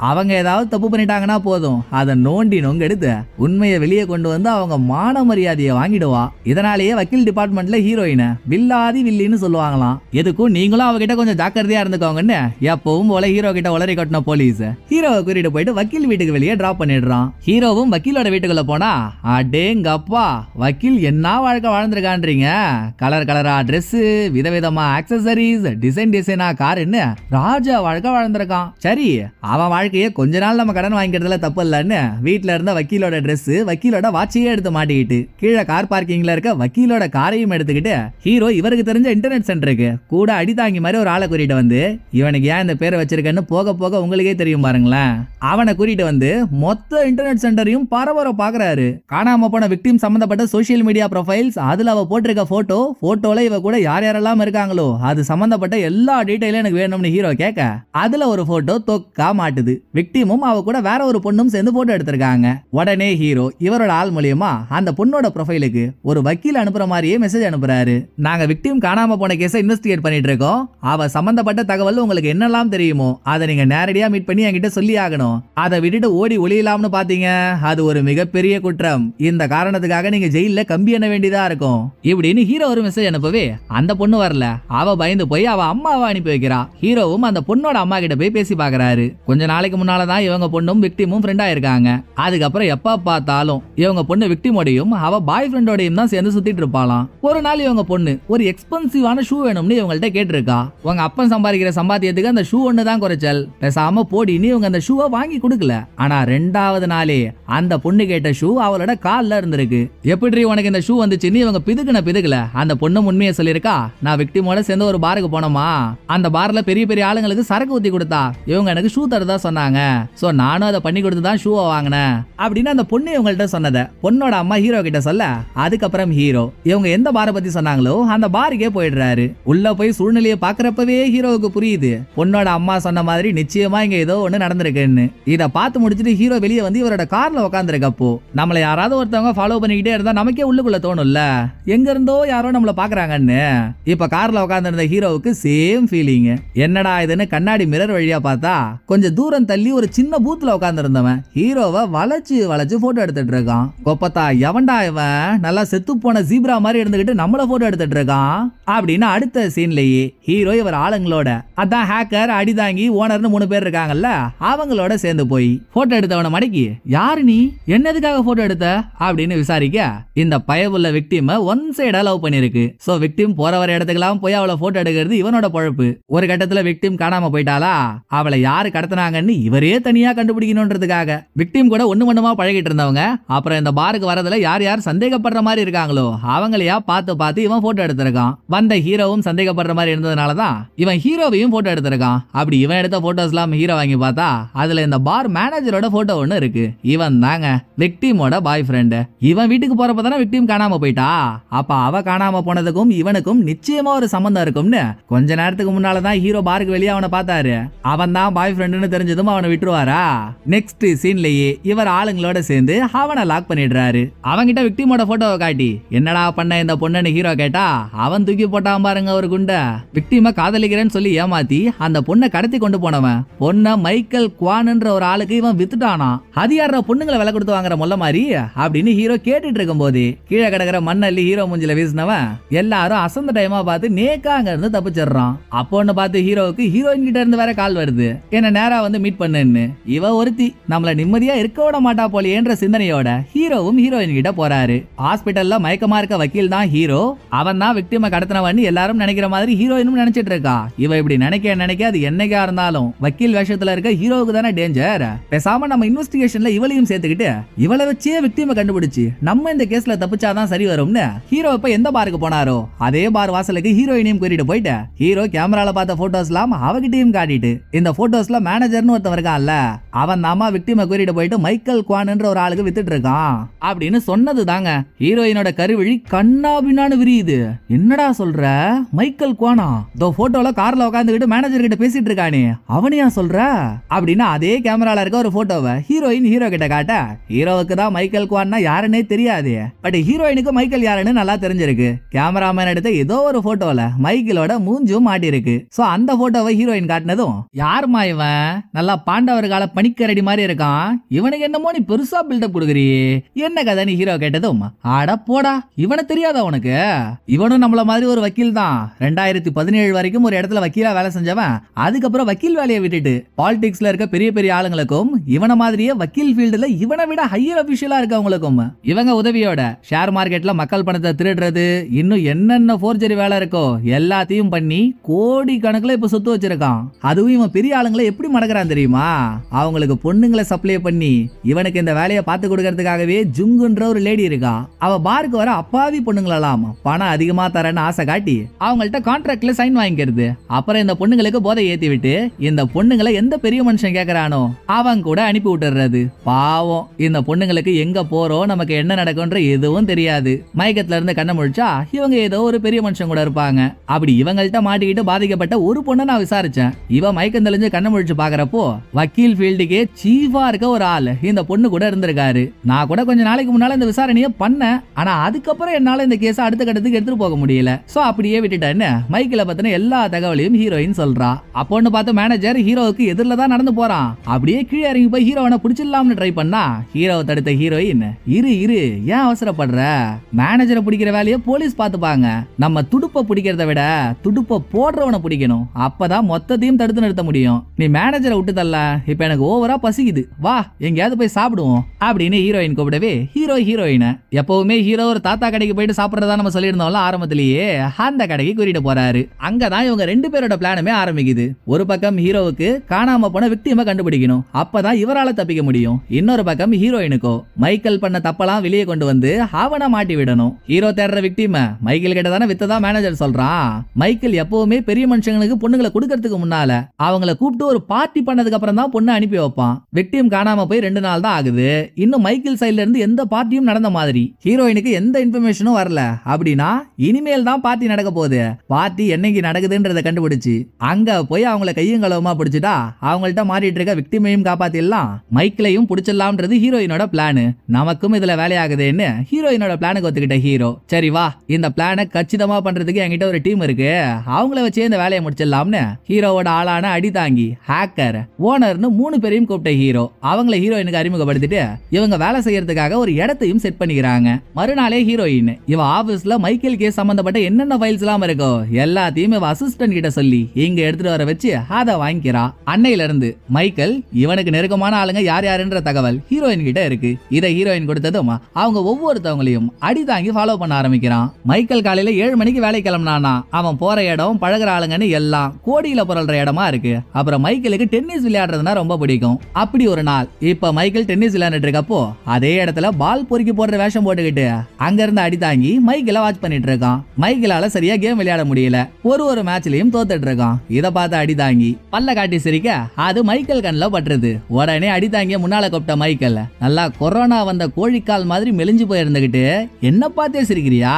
அவங்க ஏதாவது தப்பு பண்ணிட்டாங்கன்னா போதும் அதை நோண்டி நொங்கெடுத்து உண்மையை வெளியே கொண்டு வந்து அவங்க மான மரியாதையை வாங்கிடுவா. இதனாலேயே வக்கீல் டிபார்ட்மெண்ட்ல ஹீரோயினை வில்லாதி வில்லின்னு சொல்லுவாங்களாம். எதுக்கும் நீங்களும் அவகிட்ட கொஞ்சம் ஜாக்கிரதையா இருந்துக்கோங்கன்னு எப்பவும் போல ஹீரோ கிட்ட உளறி கட்டின போலீஸ் ஹீரோவை கூட்டிட்டு போயிட்டு வக்கீல் வீட்டுக்கு வெளியே டிராப் பண்ணிடுறான். ஹீரோவும் வக்கீலோட வீட்டுக்குள்ள போனா அடேங்கப்பா வக்கீல் என்ன வாழ்க்கை வாழ்ந்திருக்கான்றீங்க. கலர் கலரா ட்ரெஸ், விதவிதமா ஆக்சசரிஸ், டிசைன் டிசைனா காருன்னு ராஜா வாழ்க்கை வாழ்ந்திருக்கான். சரி அவன் வாழ்க்கையே கொஞ்ச நாள் நம்ம கடன் வாங்கிக்கிறதுல தப்பு இல்லன்னு வீட்டுல இருந்த வக்கீலோட ட்ரெஸ், வக்கீலோட வாட்சையே எடுத்து மாட்டிக்கிட்டு கீழே கார் பார்க்கிங்ல இருக்க வக்கீலோட காரையும் எடுத்துக்கிட்டு ஹீரோ இவருக்கு தெரிஞ்ச இன்டர்நெட் சென்டருக்கு கூட அடிதாங்கி மாதிரி ஒரு ஆளை கூட்டிட்டு வந்து இவனுக்கு ஏன் இந்த பேரை வச்சிருக்கன்னு போக போக உங்களுக்கே தெரியும் பாருங்களேன். அவனை கூட்டிட்டு வந்து மொத்த இன்டர்நெட் சென்டரையும் பரபர பாக்குறாரு. காணாம போன விக்டிம் சம்பந்தப்பட்ட சோசியல் மீடியா ப்ரொஃபைல்ஸ், அதுல அவ போட்டிருக்க போட்டோல இவ கூட யார் யாரெல்லாம் இருக்காங்களோ அது சம்பந்தப்பட்ட எல்லா டீடைலும் எனக்கு வேணும்னு ஹீரோ கேட்க அதுல ஒரு போட்டோ தொக்கா மாட்டுது. விக்டிமும் அவ கூட வேற ஒரு பொண்ணும் சேர்ந்து போட்டோ எடுத்திருக்காங்க. உடனே ஹீரோ இவரோட ஆள் மூலியமா அந்த பொண்ணோட ப்ரொஃபைலுக்கு ஒரு வக்கீல் அனுப்புற மாதிரியே மெசேஜ் அனுப்புறாரு. நாங்க விக்டிம் காணாம போன கேஸை இன்வெஸ்டிகேட் பண்ணிட்டு இருக்கோம். அவ சம்பந்தப்பட்ட தகவல் உங்களுக்கு என்னெல்லாம் தெரியுமோ அதை நீங்க நேரடியா மீட் பண்ணி என்கிட்ட சொல்லி ஆகணும். அதை விட்டுட்டு ஓடி ஒளியலாம்னு பாத்தீங்க அது ஒரு மிகப்பெரிய குற்றம். இந்த காரணத்துக்காக நீங்க ஜெயில கம்பி எண்ண வேண்டியதா இருக்கும் இப்படின்னு ஹீரோ ஒரு மெசேஜ் அனுப்பவே அந்த பொண்ணு வரல. அவ பயந்து போய் அவ அம்மாவை அனுப்பி வைக்கிறா. ஹீரோவும் அந்த பொண்ணோட அம்மா கிட்ட போய் பேசி பாக்குறாரு. கொஞ்ச நாளைக்கு முன்னாலதான் இவங்க பொண்ணும் விக்டிமும் ஃப்ரெண்டா இருக்காங்க. அதுக்கப்புறம் எப்ப பார்த்தாலும் இவங்க பொண்ணு விக்டிமோடையும் அவ பாய் ஃப்ரெண்டோடையும் தான் சேர்ந்து சுத்திட்டு இருப்பாளாம். ஒரு நாள் இவங்க பொண்ணு ஒரு எக்ஸ்பென்சிவான ஷூ வேணும்னு இவங்கள்ட்ட கேட்டிருக்கா. உங்க அப்பன் சம்பாதிக்கிற சம்பாத்தியத்துக்கு அந்த ஷூ ஒண்ணு தான் குறைச்சல், பேசாம போடின்னு இவங்க அந்த ஷூவை வாங்கி கொடுக்கல. ஆனா ரெண்டாவது நாளே அந்த பொண்ணு கேட்ட ஷூ அவளோட கால்ல இருந்திருக்கு. எப்படி உனக்கு இந்த ஷூ வந்துச்சுன்னு இவங்க பிதுக்கல. அந்த பொண்ணு உண்மையை சொல்லிருக்கா. நான் விக்டிமோட சேர்ந்து ஒரு பாருக்கு போனோமா, அந்த பார்ல பெரிய பெரிய ஆளுங்களுக்கு சரக்கு ஊத்தி கொடுத்தா இவங்க எனக்கு ஷூ தரதா சொன்னாங்க. சோ நானும் அதை பண்ணி கொடுத்து தான் ஷூவை வாங்கினேன் அப்படின்னு அந்த பொண்ணு இவங்கள்ட்ட சொன்னத பொண்ணோட அம்மா ஹீரோ கிட்ட சொல்ல அதுக்கப்புறம் ஹீரோ இவங்க எந்த பாரை பத்தி சொன்னாங்களோ அந்த பாருக்கே போயிடுறாரு. உள்ள போய் சூழ்நிலையை பாக்குறப்பவே ஹீரோவுக்கு புரியுது பொண்ணோட அம்மா சொன்ன மாதிரி நிச்சயமா இங்க ஏதோ ஒண்ணு நடந்திருக்குன்னு. இத பார்த்து முடிச்சிட்டு ஹீரோ வெளியே வந்து இவரோட கார்ல உட்காந்துருக்கப்போ நம்மள யாராவது ஒருத்தவங்க ஃபாலோ பண்ணிக்கிட்டே இருந்தா நமக்கே உள்ளுக்குள்ள தோணும்ல எங்க இருந்தோ யாரோ நம்மள பாக்குறாங்கன்னு. இப்ப கார்ல உட்கார்ந்து இருந்த ஹீரோவுக்கு சேம் ஃபீலிங். என்னடா இதுன்னு கண்ணாடி மிரர் வழியா பார்த்தா கொஞ்சம் தூரம் தள்ளி ஒரு சின்ன பூத்துல உட்கார்ந்து இருந்தவன் ஹீரோவை வளைச்சு வளைச்சு போட்டோ எடுத்துட்டு இருக்கான். கொப்பத்தா எவன்டா இவன் நல்லா செத்து போன ஜீப்ரா மாதிரி இருந்துகிட்டு நம்மள போட்டோ எடுத்துட்டு இருக்கான் அப்படின்னு அடுத்த சீன்லயே ஹீரோ இவர் ஆளுங்களோட அதான் ஹேக்கர், அடிதாங்கி, ஓனர்னு 3 பேர் இருக்காங்கல்ல அவங்களோட சேர்ந்து போய் போட்டோ எடுத்தவன மடக்கி யாரு நீ என்னதுக்காக போட்டோ எடுத்த அப்படின்னு விசாரிக்க இந்த பயவுள்ள விக்டிம் ஒன் சைடா லவ் பண்ணிருக்கு. சோ விக்டிம் போற வர இடத்துக்கெல்லாம் போய் அவளை போட்டோ எடுக்கிறது இவனோட பொழப்பு. ஒரு கட்டத்துல விக்டிம் காணாம போயிட்டாளா, அவளை யாரு கடத்தினாங்கன்னு இவரே தனியா கண்டுபிடிக்கணும்ன்றதுக்காக விக்டிம் கூட ஒண்ணுமா பழகிட்டு இருந்தவங்க அப்புறம் இந்த பாருக்கு வரதுல யார் யார் சந்தேகப்படுற மாதிரி இருக்காங்களோ அவங்களையா பார்த்து இவன் போட்டோ எடுத்திருக்கான். வந்த ஹீரோவும் சந்தேகப்படுற மாதிரி இருந்ததுனாலதான் இவன் ஹீரோவையும் போட்டோ எடுத்திருக்கான். அப்படி இவன் எடுத்த போட்டோஸ் எல்லாம் ஹீரோ வாங்கி பார்த்தா அதுல இந்த பார் மேனேஜரோட போட்டோ ஒண்ணு இருக்கு. இவன் தாங்க விக்டிமோட பாய் ஃப்ரெண்ட். இவன் வீட்டுக்கு போறப்பதானே விக்டிம் காணாம போயிட்டா. அப்ப அவ காணாம போனதுக்கும் இவனுக்கும் நிச்சயமா ஒரு சம்பந்தம் இருக்கும்னு கொஞ்ச நேரத்துக்கு முன்னாலதான் ஹீரோ பாருக்கு வெளியே அவனை பார்த்தாரு. அவன் தான் பாய் ஃப்ரெண்ட்னு தெரிஞ்சதும் அவனை விட்டுருவாரா. நெக்ஸ்ட் சீன்லயே இவர் ஆளுங்களோட சேர்ந்து அவனை லாக் பண்ணிடுறாரு. அவன்கிட்ட விக்டிமோட போட்டோவை காட்டி என்னடா பண்ண இந்த பொண்ணுன்னு ஹீரோ கேட்டா அவன் தூக்கி போட்டான் பாருங்க ஒரு குண்டை. விக்டிம காதலிக்கிறேன்னு சொல்லி ஏமாத்தி அந்த பொண்ணை கடத்தி கொண்டு போனவன் பொண்ண மைக்கேல் குவான்ன்ற ஒரு ஆளுக்கு இவன் வித்துட்டானா. அது யார பொண்ணுங்களை விலை கொடுத்து வாங்குற மொல்ல மாதிரி அப்படின்னு ஹீரோ கேட்டுட்டு இருக்கும் போது கீழே கிடக்கிற மண்ணள்ளி ஹீரோ மூஞ்சில வீசினவன் எல்லாரும் அசந்த டைமா பார்த்து நேக்கா அங்க இருந்து தப்பிச்சிடுறான். அப்போன்னு பார்த்து ஹீரோவுக்கு ஹீரோயின் கிட்ட இருந்து வேற கால் வருது, என்ன நேரா வந்து மீட் பண்ணுன்னு. இவ ஒருத்தி நம்மள நிம்மதியா இருக்க விட மாட்டா போலியேன்ற சிந்தனையோட ஹீரோவும் ஹீரோயின் கிட்ட போறாரு. ஹாஸ்பிட்டல்ல மயக்கமா இருக்க வக்கீல் தான் ஹீரோ. அவன் தான் விக்டிம கடத்தினவன் எல்லாரும் நினைக்கிற மாதிரி ஹீரோயினும் நினைச்சிட்டு இருக்கா. இவ இப்படி நினைக்க அது என்னைக்கா இருந்தாலும் வக்கீல் வேஷத்துல இருக்க ஹீரோவுக்கு தானே டேஞ்சர். பேசாம நம்ம இன்வெஸ்டிகேஷன்ல இவளையும் சேர்த்துக்கிட்டு இவளை வச்சே விக்டிம கண்டுபிடிச்சு நம்ம இந்த கேஸ்ல தப்பிச்சாதான் சரி வரும்னு ஹீரோ இப்ப எந்த பாருக்கு போனாரோ அதே பார் வாசலுக்கு ஹீரோயினையும் கூட்டிட்டு போயிட்டு ஹீரோ கேமரால பார்த்த போட்டோஸ் எல்லாம் அவகிட்டையும் காட்டிட்டு இந்த போட்டோஸ்ல மேனேஜர்னு ஒருத்தன் இருக்கான்ல அவன் நாம விக்டிம கூட்டிட்டு போயிட்டு மைக்கேல் குவான்ன்ற ஒரு ஆளுக்கு வித்துட்டு இருக்கான் அப்படின்னு சொன்னது தாங்க. ஹீரோயினோட கருவிழி கண்ணாபின்னான்னு விரியுது. என்னடா சொல்ற, மைக்கேல் குவானா இந்த போட்டோல கார்ல உட்காந்துக்கிட்டு மேனேஜர் கிட்ட பேசிட்டு இருக்கானே அவனையா சொல்ற அப்படின்னு அதே கேமரால இருக்க ஒரு போட்டோவை ஹீரோயின் ஹீரோ கிட்ட காட்ட ஹீரோவுக்கு தான் மைக்கேல் குவான்னா யாருன்னே தெரியாது. பட் ஹீரோயினுக்கு மைக்கேல் யாருன்னு நல்லா தெரிஞ்சிருக்கு. கேமராமேன் எடுத்த ஏதோ ஒரு போட்டோல மைக்கேல் மைக்கேலோட மூஞ்சும் மாட்டி இருக்கு. சோ அந்த போட்டோவை ஹீரோயின் காட்டினதும் யாருமா இவன், நல்லா பாண்டவர் கால பனிக்கரடி மாதிரி இருக்கான், இவனுக்கு என்னமோ நீ பெருசா பில்டப் கொடுக்குறியே, என்ன கதை நீ ஹீரோ கேட்டதும், ஆட போடா இவனை தெரியாதா உனக்கு, இவனும் நம்மள மாதிரி ஒரு வக்கீல் தான். 2017 வரைக்கும் ஒரு இடத்துல வக்கீலா வேலை செஞ்சவன் அதுக்கப்புறம் வக்கீல் வேலையை விட்டுட்டு பாலிடிக்ஸ்ல இருக்க பெரிய பெரிய ஆளுங்களுக்கும் இவன மாதிரியே வக்கீல் ஃபீல்டுல இவனை விட ஹையர் அபிஷியலா இருக்கவங்களுக்கும் இவங்க உதவியோட ஷேர் மார்க்கெட்ல மக்கள் பணத்தை திருடுறது, இன்னும் என்னென்ன ஃபோர்ஜரி வேலை இருக்கோ எல்லாத்தையும் பண்ணி கோடி கணக்குல இப்ப சொத்து வச்சிருக்கான். அதுவும் இவன் பெரிய ஆளுங்களை எப்படி மடக்குறான் தெரியுமா, அவங்களுக்கு பொண்ணுங்களை சப்ளை பண்ணி இவனுக்கு இந்த வேலையை பார்த்து கொடுக்கறதுக்காகவே ஜுங்குன்ற ஒரு லேடி இருக்கா. அவ பாருக்கு வர அப்பாவி பொண்ணுங்களெல்லாம் பணம் அதிகமா தரேன்னு ஆசை காட்டி அவங்கள்ட்ட கான்ட்ராக்ட்ல சைன் வாங்கிக்கிறது. அப்புறம் இந்த பொண்ணுங்களுக்கு போதை ஏத்தி விட்டு இந்த பொண்ணுங்களை எந்த பெரிய மனுஷன் கேக்குறானோ அவன் கூட அனுப்பி விட்டுறது. பாவம் இந்த பொண்ணுங்களுக்கு எங்க போறோம் நமக்கு என்ன நடக்கும்ன்ற எதுவும் தெரியாது. மயக்கத்துல இருந்து கண்ண முழிச்சா இவங்க ஏதோ ஒரு பெரிய மனுஷன் கூட இருப்பாங்க. அப்படி இவங்கள்ட்ட மாட்டிக்கிட்டு பாதிக்கப்பட்ட ஒரு பொண்ணை நான் விசாரிச்சேன். இவ மயக்கம் தெளிஞ்சு கண்ண முழிச்சு பாக்குறப்போ வக்கீல் ஃபீல்டுக்கே சீஃபா இருக்க ஒரு ஆள் இந்த பொண்ணு கூட இருந்திருக்காரு. நான் கூட கொஞ்ச நாளைக்கு முன்னால இந்த விசாரணையை பண்ணேன். ஆனா அதுக்கப்புறம் என்னால இந்த கேஸ அடுத்த கட்டத்துக்கு எடுத்துட்டு போக முடியல. சோ அப்படியே விட்டுட்டேன்னு மைக்கேல பத்தின எல்லா தகவலையும் ஹீரோயின் சொல்றா. அப்போன்னு பார்த்து மேனேஜர் ஹீரோவுக்கு எதிரில தான் நடந்து போறான். அப்படியே கீழே இறங்கி போய் ஹீரோவனை பிடிச்சிடலாம்னு ட்ரை பண்ணா ஹீரோவை தடுத்த ஹீரோயின், இரு இரு ஏன் அவசரப்படுற, மேனேஜரை பிடிக்கிற வேலையை போலீஸ் பாத்துப்பாங்க, நம்ம துடுப்ப பிடிக்கிறத விட துடுப்ப போடுறவனை பிடிக்கணும், அப்பதான் மொத்தத்தையும் தடுத்து நிறுத்த முடியும். நீ மேனேஜரை விட்டு தள்ள, இப்ப எனக்கு ஓவரா பசிக்குது, வா எங்கேயாவது போய் சாப்பிடுவோம் அப்படின்னு ஹீரோயின் கூப்பிடவே ஹீரோயினை எப்பவுமே ஹீரோ ஒரு தாத்தா கடைக்கு போயிட்டு சாப்பிடுறதா நம்ம சொல்லியிருந்தோம்ல ஆரம்பத்திலேயே, அந்த கடைக்கு கூட்டிட்டு போறாரு. அங்கதான் இவங்க ரெண்டு பேரோட பிளானுமே ஆரம்பிக்குது. ஒரு பக்கம் ஹீரோவுக்கு காணாம போன விக்டிமை கண்டுபிடிக்கணும், அப்பதான் இவரால தப்பிக்க முடியும். இன்னொரு பக்கம் ஹீரோயினுக்கோ மைக்கேல் பண்ண தப்பெல்லாம் வெளியே கொண்டு வந்து அவனை மாட்டி விடணும். ஹீரோ தேடுற விக்டிமை மைக்கேல் கிட்ட தானே வித்ததா மேனேஜர் சொல்றான். மைக்கேல் எப்பவுமே பெரிய மனுஷங்களுக்கு பொண்ணுங்களை கொடுக்கறதுக்கு முன்னால அவங்கள கூப்பிட்டு ஒரு பார்ட்டி பண்ணதுக்கு அப்புறம் தான் பொண்ணு அனுப்பி வைப்பான். விக்டிம் காணாம போய் 2 நாள் தான் ஆகுது. இன்னும் மைக்கேல் சைடுல இருந்து எந்த பார்ட்டியும் நடந்த மாதிரி ஹீரோயினுக்கு எந்த இன்ஃபர்மேஷனும் வரல. அப்படின்னா இனிமேல் தான் பார்ட்டி நடக்க போகுது. பார்ட்டி என்னைக்கு நடக்குதுன்றத கண்டுபிடிச்சு அங்க போய் அவங்கள கையும் களவுமா பிடிச்சிட்டா அவங்கள்ட்ட மாறிட்டு இருக்க விக்டிமையும் காப்பாத்திடலாம், மைக்கேலையும் பிடிச்சிடலாம்ன்றது ஹீரோயினோட பிளான். நமக்கும் இதுல வேலையாகுதுன்னு ஹீரோயினோட பிளானுக்கு ஒத்துக்கிட்ட ஹீரோ, சரி வா இந்த பிளானை கச்சிதமா பண்றதுக்கு என்கிட்ட ஒரு டீம் இருக்கு, அவங்கள வச்சே இந்த வேலையை முடிச்சிடலாம்னு ஹீரோவோட ஆளான அடிதாங்கி, ஹேக்கர், ஓனர்னு 3 பேரையும் கூப்பிட்ட ஹீரோ அவங்கள ஹீரோயினுக்கு அறிமுகப்படுத்திட்டு இவங்க வேலை செய்யறதுக்காக ஒரு இடத்தையும் செட் பண்ணிக்கிறாங்க. மறுநாளே ஹீரோயின் இவ ஆபீஸ்ல மைக்கேல் கேஸ் சம்பந்தப்பட்ட என்னென்ன ஃபைல்ஸ் எல்லாம் இருக்கோ எல்லாத்தையும் இவ அசிஸ்டன்ட் கிட்ட சொல்லி இங்க எடுத்துட்டு வர வச்சு அதை வாங்கிக்கிறா. அன்னையில இருந்து மைக்கேல் இவனுக்கு நெருக்கமான ஆளுங்க யார் யாருன்ற தகவல் ஹீரோயின் கிட்ட இருக்கு. இதை ஹீரோயின் கொடுத்ததும் அவங்க ஒவ்வொருத்தவங்களையும் அடிதாங்கி ஃபாலோ பண்ண ஆரம்பிக்கிறான். மைக்கேல் காலையில 7 மணிக்கு வேலை கிளம்பினானா அவன் போற இடம் பழகுற ஆளுங்கன்னு எல்லாம் கோடியில புரள்ற இடமா இருக்கு. அப்புறம் மைக்கேலுக்கு டென்னிஸ் விளையாடுறதுனா ரொம்ப பிடிக்கும். அப்படி ஒரு நாள் இப்ப மைக்கேல் டென்னிஸ் விளையாண்டுட்டு இருக்கப்போ அதே இடத்துல பால் பொறுக்கி போடுற வேஷம் போட்டுக்கிட்டு அங்க இருந்து அடிதாங்கி மைக்கேல வாட்ச் பண்ணிட்டு இருக்கான். மைக்கேலால சரியா கேம் விளையாட முடியல, ஒரு மேட்ச்லயும் தோத்துட்டு இருக்கான். இத பார்த்து அடிதாங்கி பல்ல காட்டி சிரிக்க அது மைக்கேல் கண்ணில் பட்டுருது. உடனே அடிதாங்கிய முன்னால கூப்பிட்ட மைக்கேல் நல்லா கொரோனா வந்த கோழிக்கால் மாதிரி மெலிஞ்சு போயிருந்துகிட்டு என்ன பார்த்தே சிரிக்கிறியா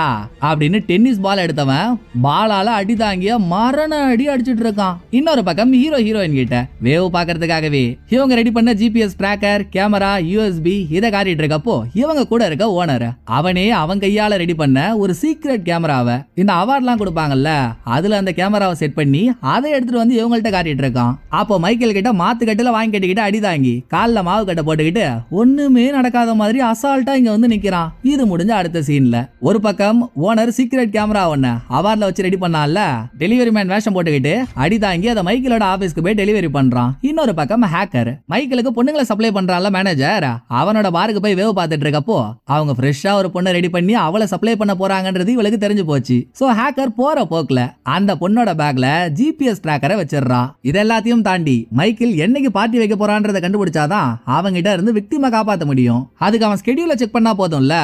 அப்படின்னு டென்னிஸ் பால் எடுத்தவன் பாலால அடிதாங்கிய மரண அடி அடிச்சுட்டு இருக்கான். இன்னொரு பக்கம் ஹீரோயின் கிட்ட வேவ் பாக்குறதுக்காகவே இவங்க ரெடி பண்ண ஜிபிஎஸ் டிராக்கர், கேமரா, யூஎஸ்பி இதை காட்டிட்டு இருக்கப்போ இவங்க கூட இருக்க ஓனர் அவனே அவன் கையால ரெடி பண்ண ஒரு சீக்ரெட் கேமராவை இந்த அவார்ட்லாம் கொடுப்பாங்கல்ல அதுல அந்த கேமராவை செட் பண்ணி அதை எடுத்துட்டு வந்து இவங்கள்ட்ட காட்டிட்டு இருக்கான். அப்போ மைக்கேல் கிட்ட மாத்து கட்டுல வாங்கி கட்டிக்கிட்டு அடிதாங்கி கால்ல மாவு கட்ட போட்டுக்கிட்டு ஒண்ணுமே நடக்காத மாதிரி அசால்ட்டா இங்க வந்து நிக்கிறான். இது முடிஞ்ச அடுத்த சீன்ல ஒரு பக்கம் ஓனர் சீக்ரெட் கேமரா ஒண்ணு அவார்ட்ல வச்சு ரெடி பண்ணால டெலிவரி மேன் வேஷம் போட்டுக்கிட்டு அடிதாங்கி அதை மைக்கேலோட ஆபீஸ்க்கு போய் டெலிவரி பண்றான். இன்னொரு பக்கம் ஹேக்கர் மைக்கேலுக்கு பொண்ணுங்களை சப்ளை பண்றான்ல மேனேஜர் அவனோட பாருக்கு போய் வேவ் பார்த்துட்டு இருக்கப்போ அவங்க ஃப்ரெஷ்ஷா ஒரு பொண்ணை ரெடி பண்ணி அவளை சப்ளை பண்ண போறாங்கன்றது இவளுக்கு தெரிஞ்சு போச்சு. சோ ஹேக்கர் போற போக்குல அந்த பொண்ணோட பேக்ல ஜிபிஎஸ் டிராக்கரை வச்சிடறா. இது எல்லாத்தையும் தாண்டி மைக்கேல் என்னைக்கு பார்ட்டி வைக்க போறான்றதை கண்டுபிடிச்சாதான் அவங்கிட்ட இருந்து விக்டிமை காப்பாற்ற முடியும். அதுக்கு அவன் ஸ்கெடியூல செக் பண்ணா போதும்ல.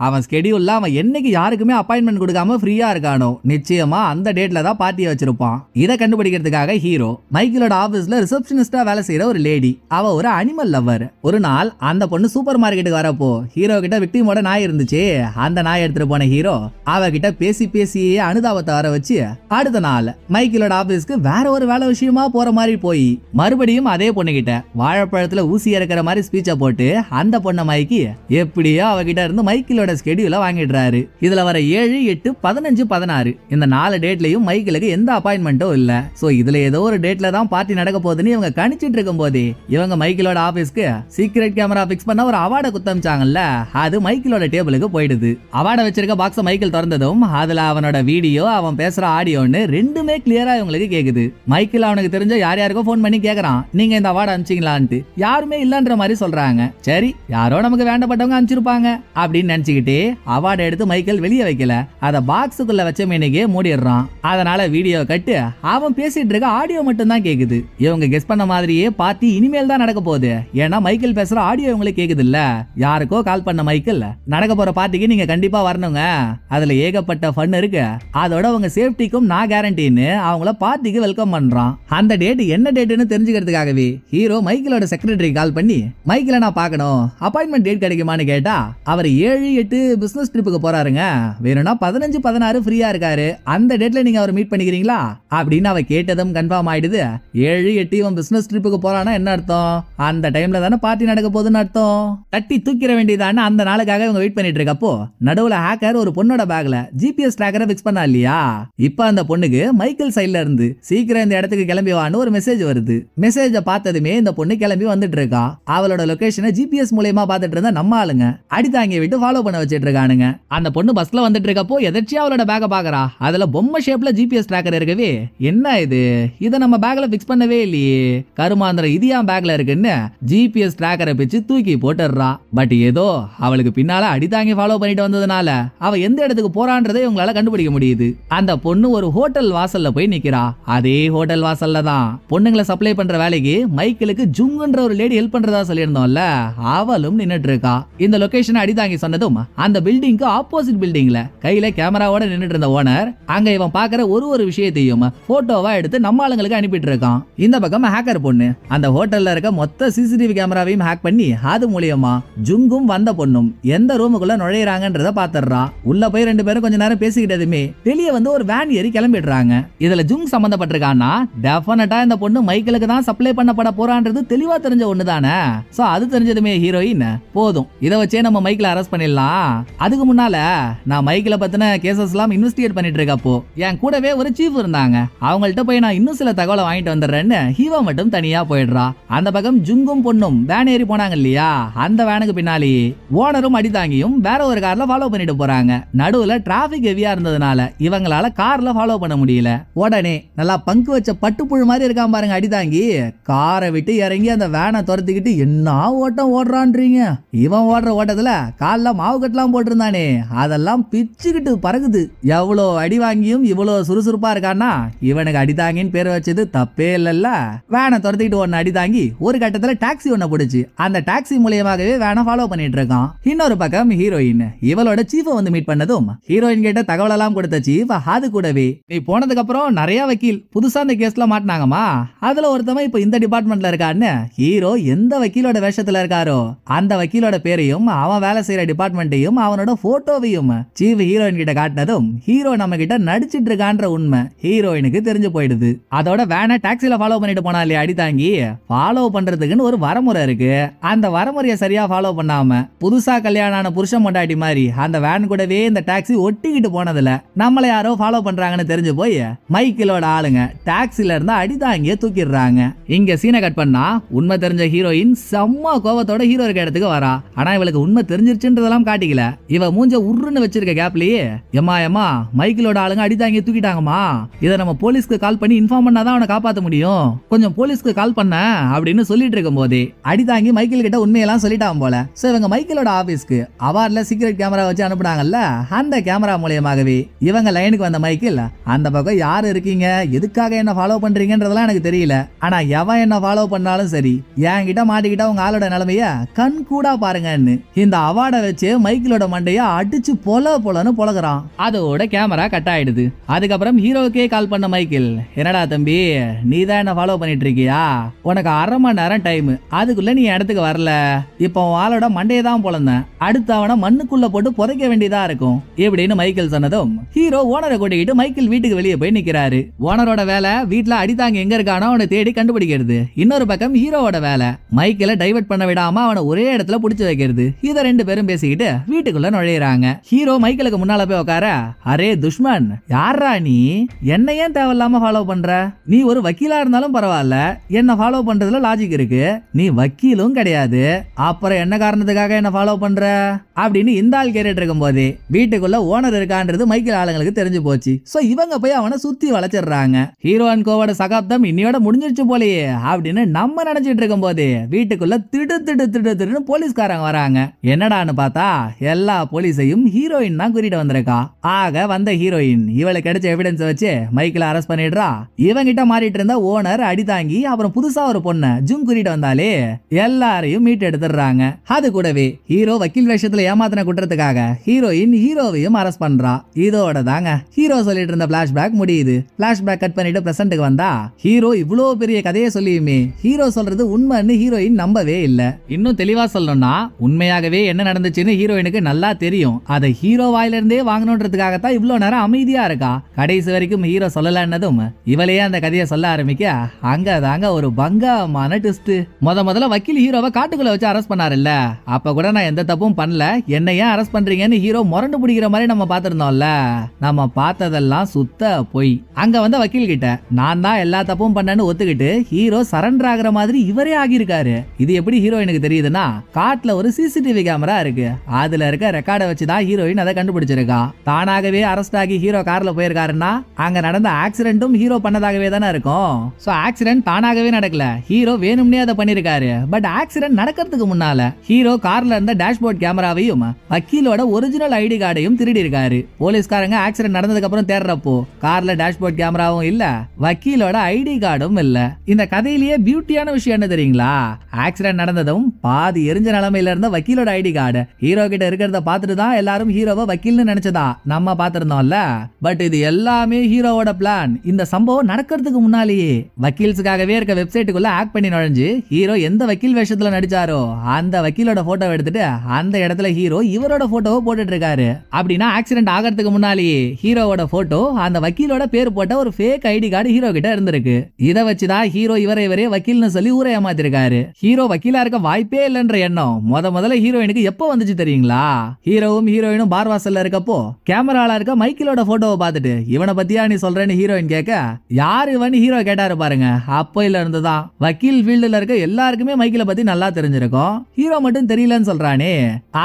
அவன் ஸ்கெடியூல்ல அவன் என்னைக்கு யாருக்குமே அப்பாயின்மெண்ட் கொடுக்காம ஃப்ரீயா இருக்கானோ நிச்சயமா அந்த டேட்ல தான் பார்ட்டியை வச்சிருப்பான். இதை கண்டுபிடிக்கிறதுக்காக ஹீரோ மைக்கேலோட ஆபீஸ்ல ரிசப்ஷனிஸ்டா வேலை செய்யற ஒரு லேடி, அவ ஒரு அனிமல் லவர். ஒரு நாள் அந்த பொண்ணு சூப்பர் மார்க்கெட்டுக்கு வரப்போ ஹீரோ கிட்ட விக்டிமோட நாய் இருந்துச்சு. அந்த நாய் எடுத்துட்டு போன ஹீரோ அவகிட்ட பேசியே அனுதாபத்தை வர வச்சு அடுத்த நாள் மைக்கேலோட ஆபீஸ்க்கு வேற ஒரு வேலை விஷயமா போற மாதிரி போய் மறுபடியும் அதே பொண்ணு கிட்ட வாழைப்பழத்துல ஊசி இறக்குற மாதிரி ஸ்பீச்ச போட்டு அந்த பொண்ணை மைக்கி எப்படியோ அவகிட்ட இருந்து மைக்கேலோட ஸ்கெடியூல வாங்கிடுறாரு. இதுல வர 7, 8, 15, 16 இந்த 4 டேட்லயும் மைக்கேலுக்கு எந்த அப்பாயின்மெண்ட்டும் இல்ல. சோ இதுல ஏதோ ஒரு டேட்ல தான் பார்ட்டி நடக்க போகுதுன்னு இவங்க கணிச்சிட்டு இருக்கும் போதே இவங்க மைக்கேலோட ஆபீஸ்க்கு சீக்ரெட் கேமரா பிக்ஸ் பண்ண ஒரு அவார்டை குத்தமிச்சாங்கல்ல, அது மைக்கேலோட டேபிளுக்கு போயிடுது. அவார்டை வச்சிருக்க பாக்ஸ மைக்கேல் திறந்ததும் அதுல அவனோட வீடியோ, அவன் பேசுற ஆடியோன்னு ரெண்டுமே கிளியரா இவங்களுக்கு கேக்குது. மைக்கேல் அவனுக்கு தெரிஞ்ச யார் யாருக்கோ போன் பண்ணி கேக்குறான், நீங்க இந்த அவார்டு அனுப்பிச்சீங்களான்ட்டு. யாருமே இல்லன்ற மாதிரி சொல்றாங்க. சரி, யாரோ நமக்கு வேண்டப்பட்டவங்க அனுப்பிச்சிருப்பாங்க அப்படின்னு நினைச்சுக்கிட்டே அவார்டை எடுத்து மைக்கேல் வெளியே வைக்கல, அத பாக்ஸுக்குள்ள வச்ச மேனிக்கே மூடிடுறான். அதனால வீடியோ கட்டு அவன் பேசிட்டு இருக்க ஆடியோ மட்டும் தான் கேக்குது. இவங்க கெஸ் பண்ண மாதிரியே பார்ட்டி இனிமேல் தான் நடக்க போகுது. ஏன்னா மைக்கேல் பேசுற ஆடியோ இவங்களுக்கு கேக்குது இல்ல. யாருக்கோ கால் பண்ண மைக்கேல், நடக்க போற பார்ட்டிக்கு நீங்க கண்டிப்பா வரணுங்க, அதுல ஏகப்பட்ட ஃபன் இருக்கு, அதோட உங்க சேஃப்டிக்கும் நான் கேரண்டின்னு அவங்கள பார்ட்டிக்கு வெல்கம் பண்றான். அந்த டேட் என்ன டேட்னு தெரிஞ்சுக்கிறதுக்காகவே ஹீரோ மைக்கேலோட செக்ரட்டரி கால் பண்ணி, மைக்கேல நான் பார்க்கணும், அப்பாயின்மெண்ட் டேட் கிடைக்குமான்னு கேட்டா அவர் 7-8 பிசினஸ் ட்ரிப்புக்கு போறாருங்க, வேணும்னா 15-16 ஃப்ரீயா இருக்காரு, அந்த டேட்ல நீங்க அவர் மீட் பண்ணிக்கிறீங்களா அப்படின்னு அவ கேட்டதும் கன்ஃபார்ம் ஆயிடுது. 7-8 இவன் பிசினஸ் ட்ரிப்புக்கு போறானா என்ன அர்த்தம், அந்த டைம்ல தானே பார்ட்டி நடக்க போகுதுன்னு அர்த்தம். தட்டி தூக்கிற வேண்டியதான அந்த நாளுக்காக இவங்க வெயிட் பண்ணிட்டு இருக்கப்போ நடுவுல ஹேக்கர் ஒரு பொண்ணோட பேக்ல ஜிபிஎஸ் ட்ராக்கரை பிக்ஸ் பண்ணா இல்லையா. இப்ப அந்த பொண்ணுக்கு மைக்கேல் சைட்ல இருந்து சீக்கிரம் இந்த இடத்துக்கு கிளம்பி வான்னு ஒரு மெசேஜ் வருது. மெசேஜ பார்த்ததுமே இந்த பொண்ணு கிளம்பி வந்துட்டு இருக்கா. அவளோட லொகேஷனை ஜிபிஎஸ் மூலமா பார்த்துட்டு இருந்தா நம்ம ஆளுங்க அடிதாங்கி விட்டு ஃபாலோ பண்ண வச்சிட்டு இருக்கானுங்க. அந்த பொண்ணு பஸ்ல வந்துட்டு இருக்கப்போ எதாச்சியா அவளோட பேக்க பாக்குறா. அதுல பொம்மை ஷேப்ல ஜிபிஎஸ் ட்ராக்கர் இருக்கவே, என்ன இது, இத நம்ம பேக்ல பிக்ஸ் பண்ணவே இல்லையே, கருமாந்திர இது என் பேக்ல இருக்குன்னு ஜிபிஎஸ் ட்ராக்கரை பிச்சு தூக்கி போட்டுறா. பட் ஏதோ அவளுக்கு பின்னால அடிதாங்கி ஃபாலோ பண்ணிட்டு வந்ததுனால அவ எந்த இடத்துக்கு போறான்றதை உங்களால கண்டுபிடிக்க முடியுது. அந்த பொண்ணு ஒரு ஹோட்டல் வாசல்ல போய் நிக்கிறா. அதே ஹோட்டல் வாசல்ல தான் பொண்ணுங்களை சப்ளை பண்ற வேலைக்கு மைக்கேலுக்கு ஜுங்குன்ற ஒரு லேடி ஹெல்ப் பண்றதா சொல்லியிருந்தோம்ல, அவளும் நின்னுட்டு இருக்கா. இந்த லொகேஷன் அடிதாங்கி சொன்னதும் அந்த பில்டிங்க்கு ஆப்போசிட் பில்டிங்ல கையில கேமராவோட நின்னுட்டு இருந்த ஓனர் அங்க இவன் பாக்குற ஒரு விஷயத்தையும் போட்டோவா எடுத்து நம்ம ஆளுங்களுக்கு அனுப்பிட்டு இருக்கான். இந்த பக்கம் ஹேக்கர் பொண்ணு அந்த ஹோட்டல்ல இருக்க மொத்த சிசிடிவி கேமராவையும் ஹேக் பண்ணி அது மூலியமா ஜுங்கும் வந்த பொண்ணும் எந்த ரூமுக்குள்ள நுழையறாங்கன்றத பாத்துறா. உள்ள போய் ரெண்டு பேரும் கொஞ்ச நேரம் பேசிக்கிட்டதுமே வெளியே வந்து ஒரு வேன் ஏறி கிளம்பிடுறாங்க. இதுல ஜுங் சம்பந்தப்பட்டிருக்கான்னா டெஃபினட்டா இந்த பொண்ணு மைக்கேலுக்கு தான் சப்ளை பண்ணப்பட போறான்றது தெளிவா தெரிஞ்ச ஒண்ணுதானே. சோ அது தெரிஞ்சதுமே ஹீரோயின், போதும் இத வச்சே நம்ம மைக்கேல அரெஸ்ட் பண்ணிடலாம். அதுக்கு முன்னால நான் மைக்கேல பத்தின கேசஸ் எல்லாம் இன்வெஸ்டிகேட் பண்ணிட்டு இருக்கப்போ என் கூடவே ஒரு சீஃப் இருந்தாங்க, அவங்கள்ட்ட போய் நான் இன்னும் சில தகவலை வாங்கிட்டு வந்துடுறேன்னு ஹீவா மட்டும் தனியா போயிடுறா. அந்த பக்கம் ஜுங்கும் பொண்ணும் வேன் ஏறி போனாங்க இல்லையா, அந்த வேனுக்கு பின்னாலே ஓனரும் அடிதாங்கியும் வேற ஒரு கார்ல ஃபாலோ பண்ணிட்டு போறாங்க. நடுவுல டிராபிக் ஹெவியா இருந்ததுனால இவங்களால கார்ல ஃபாலோ பண்ண முடியல. உடனே நல்லா பங்கு வச்ச பட்டுப்புழு மாதிரி இருக்கான் பாருங்க அடிதாங்கி, காரை விட்டு இறங்கி அந்த வேனை துரத்திக்கிட்டு என்ன ஓட்டம் ஓடுறான்றீங்க. இவன் ஓடுற ஓட்டத்துல கால்ல மாவு கட்டலாம் போட்டிருந்தானே அதெல்லாம் பிச்சுக்கிட்டு பறகுது. எவ்வளோ அடி வாங்கியும் இவ்வளவு சுறுசுறுப்பா இருக்கான்னா இவனுக்கு அடிதாங்கின்னு பேர் வச்சது தப்பே இல்லல்ல. வேனை துரத்திக்கிட்டு ஒன்னு அடிதாங்கி ஒரு கட்டத்துல டாக்ஸி ஒண்ணு பிடிச்சு அந்த டாக்ஸி மூலியமாகவே வேனை ஃபாலோ பண்ணிட்டு இருக்கான். இன்னொரு பக்கம் ஹீரோயின் இவளோட சீஃப வந்து மீட் பண்ணதும் ஹீரோயின் கிட்ட தகவல் எல்லாம் கொடுத்த சீஃப் அது கூடவே, நீ போனதுக்கு அப்புறம் நிறைய வக்கீல் புதுசா இந்த கேஸ்ல மாட்டினாங்கம்மா, அதுல ஒருத்தவன் இப்ப இந்த டிபார்ட்மெண்ட்ல இருக்கான்னு ஹீரோ எந்த வக்கீலோட வேஷத்துல இருக்காரோ அந்த வக்கீலோட பேரையும் அவன் வேலை செய்யற டிபார்ட்மெண்ட்டையும் அவனோட போட்டோவையும் சீஃப் ஹீரோயின் கிட்ட காட்டினதும் ஹீரோ நம்ம கிட்ட நடிச்சிட்டு இருக்கான்ற உண்மை ஹீரோயினுக்கு தெரிஞ்சு போயிடுது. அதோட வேனை டாக்ஸில ஃபாலோ பண்ணிட்டு போனா இல்லையா அடிதாங்கி, ஃபாலோ பண்றதுக்குன்னு ஒரு வரமுறை இருக்கு. அந்த வரமுறையை சரியா ஃபாலோ பண்ணாம புதுசா கல்யாணம் ஆன புருஷன் பொண்டாட்டி மாதிரி அந்த வேன் கூடவே இந்த டாக்ஸி ஒட்டிக்கிட்டு போனதுல நம்மள யாரோ ஃபாலோ பண்றாங்கன்னு தெரிஞ்சு போய் மைக்கேலோட ஆளுங்க டாக்ஸில இருந்து அடிதாங்கிய தூக்கிடுறாங்க. இங்க சீனை கட் பண்ணா உண்மை தெரிஞ்ச ஹீரோயின் செம்ம கோவத்தோட ஹீரோ இருக்க இடத்துக்கு வரா. ஆனா இவளுக்கு உண்மை தெரிஞ்சிருச்சுன்றதெல்லாம் காட்டிக்கல. இவ மூஞ்ச உருன்னு வச்சிருக்க கேப்லயே, எம்மா மைக்கேலோட ஆளுங்க அடிதாங்கிய தூக்கிட்டாங்கம்மா, இதை நம்ம போலீஸ்க்கு கால் பண்ணி இன்ஃபார்ம் பண்ணாதான் அவனை காப்பாத்த முடியும், கொஞ்சம் போலீஸ்க்கு கால் பண்ண அப்படின்னு சொல்லிட்டு இருக்கும் போதே அடிதாங்கி மைக்கேல் கிட்ட உண்மையெல்லாம் சொல்லிட்டான் போல. சோ இவங்க மைக்கேலோட ஆபீஸ்க்கு அவார்ட்ல சீக்ரெட் கேமரா வச்சு அனுப்புனாங்கல்ல, அந்த கேமரா மூலியமாகவே இவங்க லைனுக்கு வந்த மைக்கேல் அந்த பக்கம் யாரு இருக்கீங்க, எதுக்காக என்ன ஃபாலோ பண்றீங்கன்றதெல்லாம் எனக்கு தெரியல, ஆனா எவன் என்ன ஃபாலோ பண்ணாலும் சரி என்கிட்ட மாட்டிக்கிட்டா உங்க ஆளோட நிலைமைய கண் கூடா பாருங்கன்னு இந்த அவார்டை வச்சு மைக்கேலோட மண்டைய அடிச்சு பொலன்னு பொலகுறான். அதோட கேமரா கட் ஆயிடுது. அதுக்கப்புறம் ஹீரோவுக்கே கால் பண்ண மைக்கேல், என்னடா தம்பி நீ தான் என்ன ஃபாலோ பண்ணிட்டு இருக்கியா, உனக்கு 1/2 மணி நேரம் டைம், அதுக்குள்ள நீ இடத்துக்கு வரல, இப்போ ஆளோட மண்டையை தான் பொழந்தேன், அடுத்து அவனை மண்ணுக்குள்ள போட்டு புதைக்க வேண்டியதா இருக்கும் எப்படின்னு மைக்கேல் சொன்னதும் ஹீரோ ஓனரை கூட்டிக்கிட்டு மைக்கேல் வீட்டுக்கு வெளியே போய் நிக்கிறாரு. ஓனரோட வேலை வீட்டுல அடிதாங்க எங்க இருக்கானோ அவனை தேடி கண்டுபிடிக்கிறது. இன்னொரு பக்கம் ஹீரோவோட வேலை மைக்கேல டைவர்ட் பண்ண விடாம அவனை ஒரே இடத்துல புடிச்சு வைக்கிறது. இத ரெண்டு பேரும் பேசிக்கிட்டு வீட்டுக்குள்ள நுழையிறாங்க. ஹீரோ மைக்கேலுக்கு முன்னால போய் உட்கார, அரே துஷ்மன் யாரா நீ என்ன ஏன் தேவையில்லாம ஃபாலோ பண்ற? நீ ஒரு வக்கீலா இருந்தாலும் பரவாயில்ல, என்ன ஃபாலோ பண்றதுல லாஜிக் இருக்கு. நீ வக்கீலும் கிடையாது, அப்புறம் என்ன காரணத்துக்காக என்ன ஃபாலோ பண்ற அப்படின்னு இந்த ஆள் கேட்டுட்டு இருக்கும் போதே வீட்டுக்குள்ள ஓனர் இருக்கான்றது மைக்கேல் ஆளுங்களுக்கு தெரிஞ்சு போச்சு. சோ இவங்க போய் அவனை சுத்தி வளைச்சிடுறாங்க. ஹீரோ அண்ட் கோவோட சகாப்தம் இன்னையோட முடிஞ்சிருச்சு போலயே அப்படின்னு நம்ம நினைச்சிட்டு இருக்கும் போதே வீட்டுக்குள்ள திடுன்னு போலீஸ்காரங்க வராங்க. என்னடான்னு பார்த்தா எல்லா போலீஸையும் ஹீரோயின் தான் கூட்டிட்டு வந்திருக்கா. ஆக வந்த ஹீரோயின் இவளுக்கு கிடைச்ச எவிடன்ஸ் வச்சு மைக்கேல் அரெஸ்ட் பண்ணிடுறா. இவங்கிட்ட மாறிட்டு இருந்த ஓனர் அடி தாங்கி அப்புறம் புதுசா ஒரு பொண்ணு ஜூம் கூட்டிட்டு வந்தாலே எல்லாரையும் மீட் எடுத்துடுறாங்க. அது கூடவே ஹீரோ வக்கீல் வேஷத்துல ஏமாத்தின குற்றத்துக்காக ஹீரோயின் ஹீரோவையும் அரெஸ்ட் பண்றா. இதோட தாங்க ஹீரோ சொல்லிட்டு இருந்த பிளாஷ்பேக் முடியுது. பிளாஷ்பேக் கட் பண்ணிட்டு பிரசன்ட்க்கு வந்தா ஹீரோ இவ்வளவு பெரிய கதையை சொல்லியுமே ஹீரோ சொல்றது உண்மைன்னு ஹீரோயின் நம்பவே இல்ல. இன்னும் தெளிவா சொல்லணும்னா உண்மையாகவே என்ன நடந்துச்சுன்னு ஹீரோயினுக்கு நல்லா தெரியும். அதை ஹீரோ வாயில இருந்தே வாங்கணும்ன்றதுக்காகத்தான் இவ்வளவு நேரம் அமைதியா இருக்கா. கடைசி வரைக்கும் ஹீரோ சொல்லலன்னதும் இவளையே அந்த கதையை சொல்ல ஆரம்பிக்க அங்கதாங்க ஒரு பங்கமான ட்விஸ்ட். முதல்ல வக்கீல் ஹீரோவை காட்டுக்குள்ள வச்சு அரெஸ்ட் பண்ணாருல்ல, அப்ப கூட நான் எந்த தப்பும் பண்ணல, என்ன ஏன் அரெஸ்ட் பண்றீங்கன்னு ஹீரோ முரண்டு பிடிக்கிற மாதிரி நம்ம பார்த்திருந்தோம்ல. நம்ம பார்த்ததெல்லாம் சுத்த பொய். அங்க வந்த வக்கீல் கிட்ட நான் தான் எல்லா தப்பும் பண்ணேன்னு ஒத்துக்கிட்டு ஹீரோ சரண்டர் ஆகிற மாதிரி இவரே ஆகியிருக்காரு. இது எப்படி ஹீரோயினுக்கு தெரியுதுன்னா காட்டுல ஒரு சிசிடிவி கேமரா இருக்கு, அதுல இருக்க ரெக்கார்டை வச்சுதான் ஹீரோயின் அதை கண்டுபிடிச்சிருக்கா. தானாகவே அரெஸ்ட் ஆகி ஹீரோ கார்ல போயிருக்காருன்னா அங்க நடந்த ஆக்சிடென்ட்டும் ஹீரோ பண்ணதாகவே தானே இருக்கும். சோ ஆக்சிடென்ட் தானாகவே நடக்கல, ஹீரோ வேணும்னே அதை பண்ணிருக்காரு. பட் ஆக்சிடென்ட் நடக்கிறதுக்கு முன்னால ஹீரோ கார்ல இருந்த டேஷ்போர்ட் கேமராவையும் வக்கீலோட ஒரிஜினல் ஐடி கார்டையும் திருடி இருக்காரு. போலீஸ்காரங்க ஆக்சிடென்ட் நடந்ததுக்கு அப்புறம் தேடுறப்போ கார்ல டேஷ்போர்ட் கேமராவும் இல்ல, வக்கீலோட ஐடி கார்டும் இல்ல. இந்த கதையிலேயே பியூட்டியான விஷயம் என்ன தெரியுங்களா? ஆக்சிடென்ட் நடந்ததும் பாதி எரிஞ்ச நிலைமையில இருந்த வக்கீலோட ஐடி கார்டு ஹீரோ கிட்ட இருக்கிறத பார்த்துட்டு தான் எல்லாரும் ஹீரோவை வக்கீல்னு நினைச்சதா நம்ம பார்த்திருந்தோம்ல. பட் இது எல்லாமே ஹீரோவோட பிளான். இந்த சம்பவம் நடக்கிறதுக்கு முன்னாலேயே வக்கீல்ஸுக்காகவே இருக்க வெப்சைட்டுக்குள்ள ஆக்ட் பண்ணி நுழைஞ்சு ஹீரோ எந்த வக்கீல் வேஷத்துல நடிச்சாரோ அந்த வக்கீலோட போட்டோ எடுத்துட்டு அந்த இடத்துல ஹீரோ இவரோட போட்டோவை போட்டுட்டு இருக்காரு. அப்படின்னா ஆக்சிடென்ட் ஆகிறதுக்கு முன்னாலேயே ஹீரோவோட போட்டோ அந்த வக்கீலோட பேர் போட்ட ஒரு ஃபேக் ஐடி கார்டு ஹீரோ கிட்ட இருந்திருக்கு. இதை வச்சுதான் ஹீரோ இவரே வக்கீல்னு சொல்லி ஊரை ஏமாத்திருக்காரு. ஹீரோ வக்கீலா இருக்க வாய்ப்பே இல்லைன்ற எண்ணம் முதல்ல ஹீரோயினுக்கு எப்ப வந்துச்சு தெரியுங்களா? ஹீரோவும் ஹீரோயினும் பார் வாசல்ல இருக்கப்போ கேமரால இருக்க மைக்கேலோட போட்டோவை பார்த்துட்டு இவனை பத்தியா நீ சொல்றேன்னு ஹீரோயின் கேட்க யார் இவன் ஹீரோ கேட்டாரு பாருங்க. அப்போல இருந்துதான் வக்கீல் ஃபீல்டுல இருக்க எல்லாருக்குமே மைக்கேல பத்தி நல்லா தெரிஞ்சிருக்கும், ஹீரோ மட்டும் தெரியலன்னு சொல்றானே.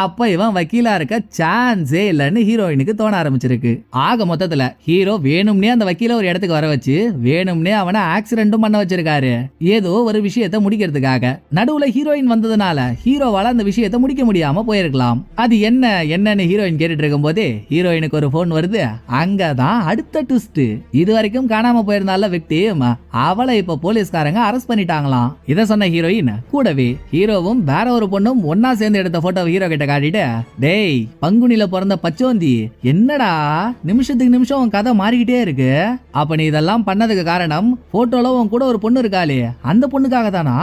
அப்ப இவன் வக்கீலா இருக்க சான்ஸே இல்லன்னு ஹீரோயினுக்கு தோண ஆரம்பிச்சிருக்கு. ஆக மொத்தத்துல ஹீரோ வேணும்னே அந்த வக்கீல ஒரு இடத்துக்கு வர வச்சு வேணும்னே அவனை ஆக்சிடென்ட்டும் பண்ண வச்சிருக்காரு. ஏதோ ஒரு விஷயத்தை முடிக்கிறதுக்காக. நடுவுல ஹீரோயின் வந்ததுனால ஹீரோவால அந்த விஷயத்தை முடிக்க முடியாம போயிருக்கலாம். அது என்னன்னு ஹீரோயின் கேட்டுட்டு இருக்கும் போதே ஹீரோயினுக்கு ஒரு போன் வருது. அங்கதான் அடுத்த ட்விஸ்ட். இது வரைக்கும் காணாம போயிருந்தால விக்டிம், அவளை இப்ப போலீஸ்காரங்க அரெஸ்ட் பண்ணிட்டாங்களாம். இத சொன்ன ஹீரோயின் கூடவே ஹீரோவும் வேற ஒரு பொண்ணும் ஒன்னா சேர்ந்து எடுத்த போட்டோ ஹீரோ கிட்ட காட்டிட்டு, டேய் பங்குனில பிறந்த பச்சோந்தி, என்னடா நிமிஷத்துக்கு நிமிஷம் உன் கதை மாறிக்கிட்டே இருக்கு. அப்ப நீ இதெல்லாம் பண்ணதுக்கு காரணம் போட்டோல உன் கூட ஒரு பொண்ணு இருக்காளே அந்த பொண்ணுக்காக தானா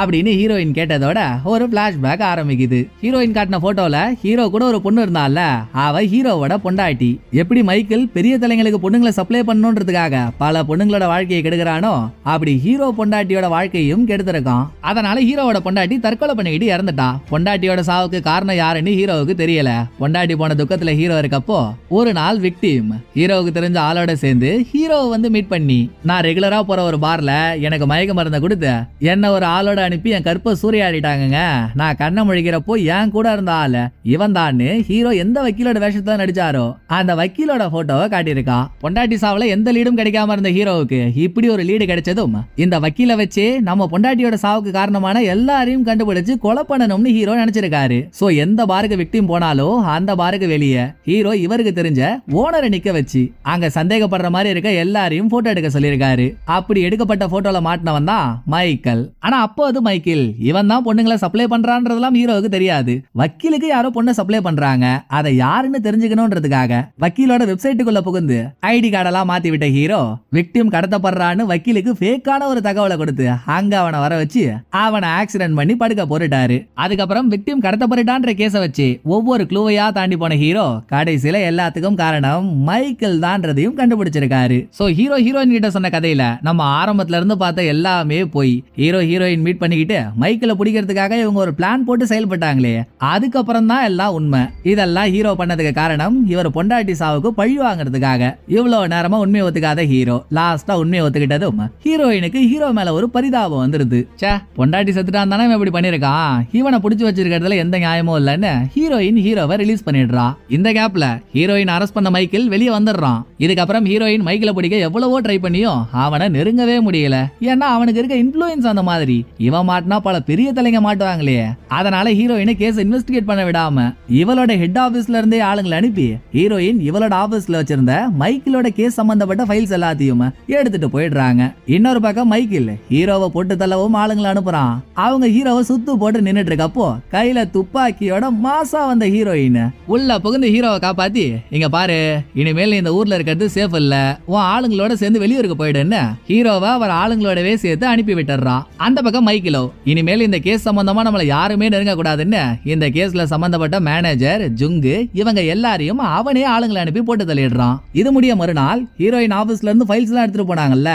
அப்படின்னு ஹீரோயின் கேட்டதோட ஒரு பிளாஷ்பேக் ஆரம்பிக்குது. ஹீரோயின் காட்டின போட்டோல ஹீரோ கூட ஒரு பொண்ணு இருந்தால அவ ஹீரோவோட பொண்டாட்டி. எப்படி மைக்கேல் பெரிய தலைங்களுக்கு பொண்ணுங்களை சப்ளை பண்ணணும்ன்றதுக்காக பல பொண்ணுங்களோட வாழ்க்கையை கெடுக்கிறானோ அப்படி ஹீரோ பொண்டாட்டியோட வாழ்க்கையும் கெடுத்திருக்கான். அதனால ஹீரோவோட பொண்டாட்டி தற்கொலை பண்ணிக்கிட்டு இறந்துட்டா. பொண்டாட்டியோட சாவுக்கு காரணம் யாருன்னு ஹீரோவுக்கு தெரியல. பொண்டாட்டி போன துக்கத்துல ஹீரோ இருக்கப்போ ஒரு நாள் விக்டிம் ஹீரோவுக்கு தெரிஞ்ச ஆளோட சேர்ந்து ஹீரோவை வந்து மீட் பண்ணி, நான் ரெகுலரா போற ஒரு பார்ல எனக்கு மயக்க மருந்த கொடுத்து என்ன ஒரு ஆளோட அனுப்பி என் கற்பை சூறையாடிட்டாங்க. நான் கண்ணை முழிக்கிறப்போ என் கூட இருந்த ஆளு இவன் தான் ஹீரோ எந்த வக்கீலோட வேஷத்துல நடிச்சாரோ அந்த வக்கீலோட போட்டோவை காட்டியிருக்கா. பொண்டாட்டி சாவுல எந்த லீடும் கிடைக்காம இருந்த ஹீரோவுக்கு இப்படி ஒரு லீடு கிடைச்சதும் இந்த வக்கீல வச்சு நம்ம பொண்டாட்டியோட சாவுக்கு காரணமான எல்லாரையும் கண்டுபிடிச்சு கொலை பண்ணணும்னு ஹீரோ நினைச்சிருக்காரு. சோ எந்த பாருக்கு விக்டிம் போனாலோ அந்த பாருக்கு வெளியே ஹீரோ இவருக்கு தெரிஞ்ச ஓனரை நிக்க வச்சு அங்க சந்தேகப்படுற மாதிரி இருக்க எல்லாரையும் போட்டோ எடுக்க சொல்லியிருக்காரு. அப்படி எடுக்கப்பட்ட போட்டோல மாட்டினவன் தான் மைக்கேல். ஆனா அப்போ அது மைக்கேல் இவன் தான் பொண்ணுங்களை சப்ளை பண்றான்றதெல்லாம் ஹீரோவுக்கு தெரியாது. வக்கீலுக்கு யாரோ பொண்ணை சப்ளை பண்றாங்க, அதை யாருன்னு தெரிஞ்சுக்கணும்ன்றதுக்காக வக்கீலோட வெப்சைட்டுக்குள்ள புகுந்து ஐடி கார்டெல்லாம் மாத்தி விட்ட ஹீரோ விக்டிம் கடத்தப்படுறான்னு வக்கீலுக்கு ஃபேக்கான ஒரு தகவலை கொடுத்து அங்க அவனை வர வச்சு அவனை ஆக்சிடென்ட் பண்ணி படுக்க போட்டுட்டாரு. அதுக்கப்புறம் விக்டிம் கடத்தப்பட்டுட்டான்ற கேஸ வச்சு ஒவ்வொரு க்ளூவையா தாண்டி போன ஹீரோ கடைசியில எல்லாத்துக்கும் காரணம் மைக்கேல் தான்றதையும் கண்டுபிடிச்சிருக்காரு. சோ ஹீரோயின் கிட்ட சொன்ன கதையில நம்ம ஆரம்பத்துல இருந்து பார்த்த எல்லாமே போய் ஹீரோயின் மீட் பண்ணிக்கிட்டு மைக்கேல பிடிக்கிறதுக்காக இவங்க ஒரு பிளான் போட்டு செயல்பட்டாங்களே அதுக்கப்புறம் தான் எல்லாம் உண்மை. இதெல்லாம் ஹீரோ பண்ணதுக்கு காரணம் இவர் பொண்டாட்டி சாவுக்கு பழி வாங்குறது காப்பாத்துறதுக்காக. இவ்வளவு நேரமா உண்மையை ஒத்துக்காத ஹீரோ லாஸ்டா உண்மையை ஒத்துக்கிட்டதும் ஹீரோயினுக்கு ஹீரோ மேல ஒரு பரிதாபம் வந்துருது. சே, பொண்டாட்டி செத்துட்டான் தானே இப்படி பண்ணிருக்கான், இவனை புடிச்சு வச்சிருக்கிறதுல எந்த நியாயமும் இல்லன்னு ஹீரோயின் ஹீரோவை ரிலீஸ் பண்ணிடுறா. இந்த கேப்ல ஹீரோயின் அரெஸ்ட் பண்ண மைக்கேல் வெளியே வந்துடுறான். இதுக்கப்புறம் ஹீரோயின் மைக்கேல பிடிக்க எவ்வளவோ ட்ரை பண்ணியும் அவனை நெருங்கவே முடியல. ஏன்னா அவனுக்கு இருக்க இன்ஃப்ளூயன்ஸ் அந்த மாதிரி. இவன் மாட்டினா பல பெரிய தலைங்க மாட்டுவாங்களே. அதனால ஹீரோயினை கேஸ் இன்வெஸ்டிகேட் பண்ண விடாம இவளோட ஹெட் ஆபீஸ்ல இருந்தே ஆளுங்களை அனுப்பி ஹீரோயின் இவளோட ஆபீஸ்ல வச்சிருந்த மைக்கேலோட கேஸ் சம்பந்தப்பட்ட ஃபைல்ஸ் எல்லாத்தையும் எடுத்துட்டு போயிடுறாங்க. இன்னொரு பக்கம் மைக்கேல் ஹீரோவை போட்டு தள்ளவும் ஆளுங்களை அனுப்புறான். அவங்க ஹீரோவை சுத்து போட்டு நின்னுட்டு இருக்கப்போ கையில துப்பாக்கியோட மாசா வந்த ஹீரோயின் உள்ள புகுந்து ஹீரோவை காப்பாத்தி, இங்க பாரு, இனிமேல் இந்த ஊர்ல இருக்கிறது சேஃப் இல்ல, உன் ஆளுங்களோட சேர்ந்து வெளியூருக்கு போயிடுன்னு ஹீரோவை அவர் ஆளுங்களோடவே சேர்த்து அனுப்பி விட்டுறா. அந்த பக்கம் மைக்கேலோ இனிமேல் இந்த கேஸ் சம்பந்தமா நம்மள யாருமே நெருங்க கூடாதுன்னு இந்த கேஸ்ல சம்பந்தப்பட்ட மேனேஜர் ஜுங்கு இவங்க எல்லாரையும் அவனே ஆளுங்களை அனுப்பி போட்டு தள்ளிடுறான். இது முடிய மறுநாள் ஹீரோயின் ஆபீஸ்ல இருந்து ஃபைல்ஸ் எல்லாம் எடுத்துட்டு போனாங்கல்ல,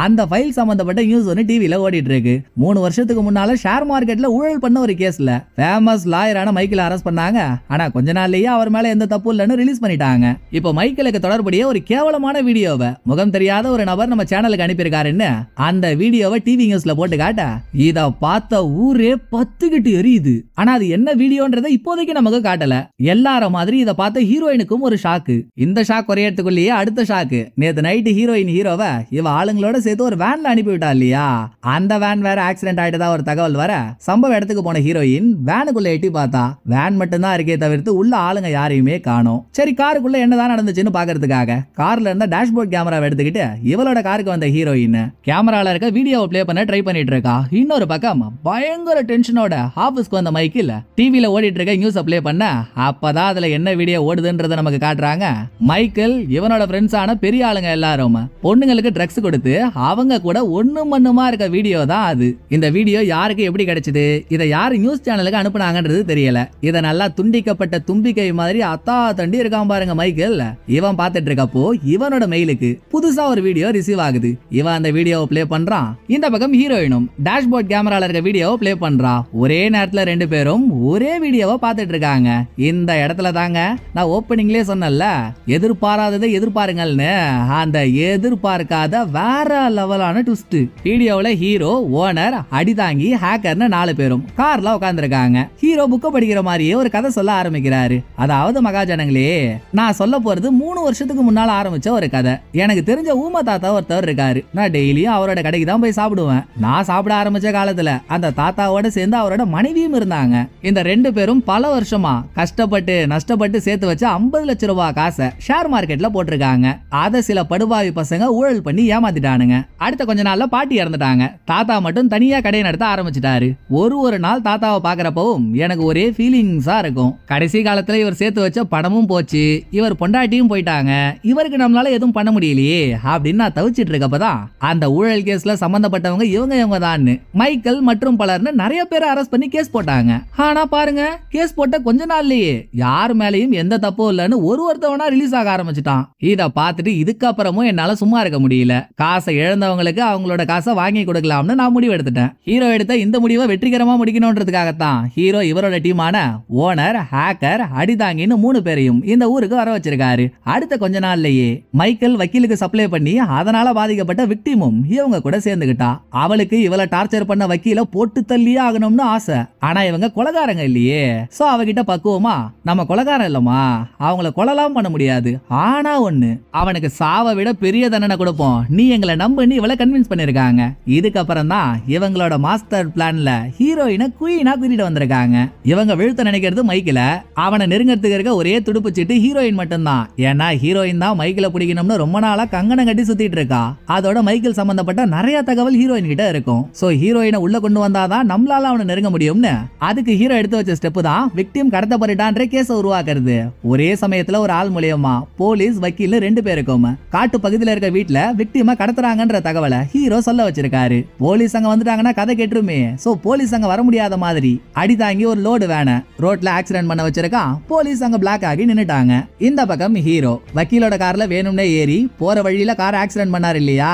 அந்த ஃபைல் சம்பந்தப்பட்ட நியூஸ் ஒன்னு டிவில ஓடிட்டு இருக்கு. 3 வருஷத்துக்கு முன்னால ஷேர் மார்க்கெட்ல ஊழல் பண்ண ஒரு கேஸ்ல ஃபேமஸ் லாயரான மைக்கேல் அரெஸ்ட் பண்ணாங்க. ஆனா கொஞ்ச நாள்லயே அவர் மேல எந்த தப்பு இல்லன்னு ரிலீஸ் பண்ணிட்டாங்க. இப்போ மைக்கேலுக்கு தொடர்புடைய ஒரு கேவலமான வீடியோவை முகம் தெரியாத ஒரு நபர் நம்ம சேனலுக்கு அனுப்பியிருக்காருன்னு அந்த வீடியோவை டிவி நியூஸ்ல போட்டு காட்ட இத பார்த்த ஊரே பத்துக்கிட்டு எரியுது. ஆனா அது என்ன வீடியோன்றதை இப்போதைக்கு நமக்கு காட்டல. எல்லார மாதிரி இத பார்த்த ஹீரோயினுக்கும் ஒரு ஷாக்கு. இந்த ஷாக் குறையறதுக்குள்ளேயே அடுத்த ஷாக்கு. நேத்து நைட்டு ஹீரோயின் ஹீரோவை இவ ஆளுங்களோட சேர்த்து ஒரு வேன்ல அனுப்பி விட்டா இல்லையா, அந்த வேன் வேற ஆக்சிடென்ட் ஆயிட்டதா ஒரு தகவல் வர சம்பவ இடத்துக்கு போன ஹீரோயின் வேனுக்குள்ள எட்டி பார்த்தா வேன் மட்டும் தான் இருக்கே தவிர்த்து உள்ள ஆளுங்க யாரையுமே காணோம். சரி, காருக்குள்ள என்னதான் நடந்துச்சுன்னு பாக்குறதுக்காக கார்ல இருந்த டேஷ்போர்ட் கேமராவை எடுத்துக்கிட்டு இவளோட காருக்கு வந்த ஹீரோயின் கேமரால இருக்க வீடியோவை பிளே பண்ண ட்ரை பண்ணிட்டு இருக்கா. இன்னொரு பக்கம் பயங்கர டென்ஷனோட ஆபீஸ்க்கு வந்த மைக்கேல் டிவில ஓடிட்டு இருக்க நியூஸ் பிளே பண்ண அப்பதான் அதுல என்ன வீடியோ ஓடுதுன்றத நமக்கு காட்டுறாங்க. மைக்கேல் இவனோட ஃப்ரெண்ட்ஸான பெரிய ஆளுங்க எல்லாரும் பொண்ணுங்களுக்கு ட்ரக்ஸ் கொடுத்து அவங்க கூட ஒண்ணு மண்ணுமா இருக்க வீடியோ தான் அது. இந்த வீடியோ யாருக்கு எப்படி கிடைச்சது, இதை யாரு நியூஸ் சேனலுக்கு அனுப்புனாங்கன்றது தெரியல. இத நல்லா துண்டிக்கப்பட்ட தும்பிக்கை மாதிரி அத்தா தண்டி இருக்கான் பாருங்க மைக்கேல். இவன் பார்த்துட்டு இருக்கப்போ இவனோட மெயிலுக்கு புதுசா ஒரு வீடியோ ரிசீவ் ஆகுது. இவன் அந்த வீடியோவை பிளே பண்றான். இந்த பக்கம் ஹீரோயினும் டேஷ்போர்ட் கேமரால இருக்க வீடியோவை பிளே பண்றா. ஒரே நேரத்துல ரெண்டு பேரும் ஒரே வீடியோவை பார்த்துட்டு இருக்காங்க. இந்த இடத்துல தாங்க நான் ஓப்பனிங்லேயே சொன்னல, எதிர்பாராததை எதிர்பாருங்கள்னு. அந்த எதிர்பார்க்காத வேற லெவலான ட்விஸ்ட். வீடியோல ஹீரோ, ஓனர், அடிதாங்கி, ஹேக்கர்னு 4 பேரும் கார்ல உட்கார்ந்துருக்காங்க. ஹீரோ புக்க படிக்கிற மாதிரியே ஒரு கதை சொல்ல ஆரம்பிக்கிறாரு. அதாவது மகாஜனங்களே, நான் சொல்ல போறது 3 வருஷத்துக்கு முன்னால ஆரம்பிச்ச ஒரு கதை. எனக்கு தெரிஞ்ச ஊம தாத்தா ஒருத்தவர் இருக்காரு. நான் டெய்லியும் அவரோட கடைக்கு தான் போய் சாப்பிடுவேன். நான் சாப்பிட ஆரம்பிச்ச காலத்துல அந்த தாத்தாவோட சேர்ந்து அவரோட மனைவியும் இருந்தாங்க. இந்த 2 பேரும் பல வருஷமா கஷ்டப்பட்டு நஷ்டப்பட்டு சேர்த்து வச்ச 50 லட்சம் ரூபாய் காசை ஷேர் மார்க்கெட்ல போட்டிருக்காங்க. அத சில படுபாவி பசங்க ஊழல் பண்ணி ஏமாத்திட்டானுங்க. அடுத்த கொஞ்ச நாள்ல பாட்டி இறந்துட்டாங்க. தாத்தா மட்டும் தனியா கடையை நடத்த ஆரம்பிச்சிட்டாரு. ஒரு நாள் தாத்தாவை பாக்குறப்பவும் எனக்கு ஒரே ஃபீலிங்ஸா இருக்கும். கடைசி காலத்துல இவர் சேர்த்து வச்ச பணமும் போச்சு, இவர் பொண்டாட்டியும் போயிட்டாங்க, இவருக்கு நம்மளால எதுவும் பண்ண முடியலையே அப்படின்னு நான் தவிச்சிட்டு இருக்கப்பதான் அந்த ஊழல் கேஸ்ல சம்பந்தப்பட்டவங்க இவங்க தான் மைக்கேல் மற்றும் பலர்னு நிறைய பேரை அரெஸ்ட் பண்ணி கேஸ் போட்டாங்க. ஆனா பாருங்க, கேஸ் போட்ட கொஞ்ச நாள்லயே யார் மேலையும் எந்த தப்பும் இல்லன்னு ஒருத்தவனா ரிலீஸ் ஆக ஆரம்பிச்சுட்டான். இத பார்த்துட்டு இதுக்கப்புறமும் என்னால சும்மா இருக்க முடியல. காசை இழந்தவங்களுக்கு அவங்களோட காசை வாங்கி கொடுக்கலாம்னு நான் முடிவு எடுத்துட்டேன். ஹீரோ எடுத்த இந்த முடிவை வெற்றிகரமா முடிக்கணும்ன்றதுக்காகத்தான் ஹீரோ இவரோட டீமான ஓனர், ஹேக்கர், அடிதாங்கின்னு 3 பேரையும் இந்த ஊருக்கு வர வச்சிருக்காரு. அடுத்த கொஞ்ச நாள்லயே மைக்கேல் வக்கீலுக்கு சப்ளை பண்ணி அதனால பாதிக்கப்பட்ட விக்டிமும் இவங்க கூட சேர்ந்துகிட்டா. அவளுக்கு இவளை டார்ச்சர் பண்ண வக்கீல போட்டு தள்ளியே ஆகணும்னு ஆசை. ஆனா இவங்க கொலைகாரங்க இல்லையே. சோ அவகிட்ட பக்குவமா, நம்ம கொலைகாரம் இல்லமா, அவங்கள கொலைலாம் பண்ண முடியாது, ஆனா ஒண்ணு, அவனுக்கு சாவை விட பெரிய தண்டனை கொடுப்போம், நீ எங்களை நம்புன்னு இவளை கன்வின்ஸ் பண்ணிருக்காங்க. இதுக்கப்புறம் தான் இவங்களோட மாஸ்டர் பிளான்ல ஹீரோயினை குயினா கூட்டிட்டு வந்திருக்காங்க. இவங்க வீழ்த்த நினைக்கிறது மைக்கேல. அவனை நெருங்கறதுக்கு இருக்க ஒரே துடுப்பு சீட்டு ஹீரோயின் மட்டும்தான். ஏன்னா ஹீரோயின் தான் மைக்கேல பிடிக்கணும்னு ரொம்ப நாளா கங்கணம் கட்டி சுத்திட்டு இருக்கா. அதோட மைக்கேல் சம்பந்தப்பட்ட நிறைய தகவல் ஹீரோயின் கிட்ட இருக்கும். சோ ஹீரோயினை உள்ள கொண்டு வந்தாதான் நம்மளால அவனை நெருங்க முடியும்னு அதுக்கு ஹீரோ எடுத்து வச்ச ஸ்டெப் தான் விக்டிம் கடத்தப்பட்டுட்டான்ற கேஸ உருவாக்குறது. ஒரே சமயத்துல ஒரு ஆள் மூலியமா போலீஸ், வக்கீல் 2 பேருக்கும் காட்டு பகுதியில இருக்க வீட்டுல விக்டிம கடத்துறாங்கன்ற தகவலை ஹீரோ சொல்ல வச்சிருக்காரு. போலீஸ் அங்க வந்துட்டாங்கன்னா கதை கெட்டுருமே. சோ போலீஸ் அங்க வர முடியாத மாதிரி அடிதாங்கி ஒரு லோடு வேனை ரோட்ல ஆக்சிடென்ட் பண்ண வச்சிருக்கான். போலீஸ் அங்க பிளாக் ஆகி நின்னுட்டாங்க. இந்த பக்கம் ஹீரோ வக்கீலோட கார்ல வேணும்னே ஏறி போற வழியில கார் ஆக்சிடென்ட் பண்ணாரு இல்லையா.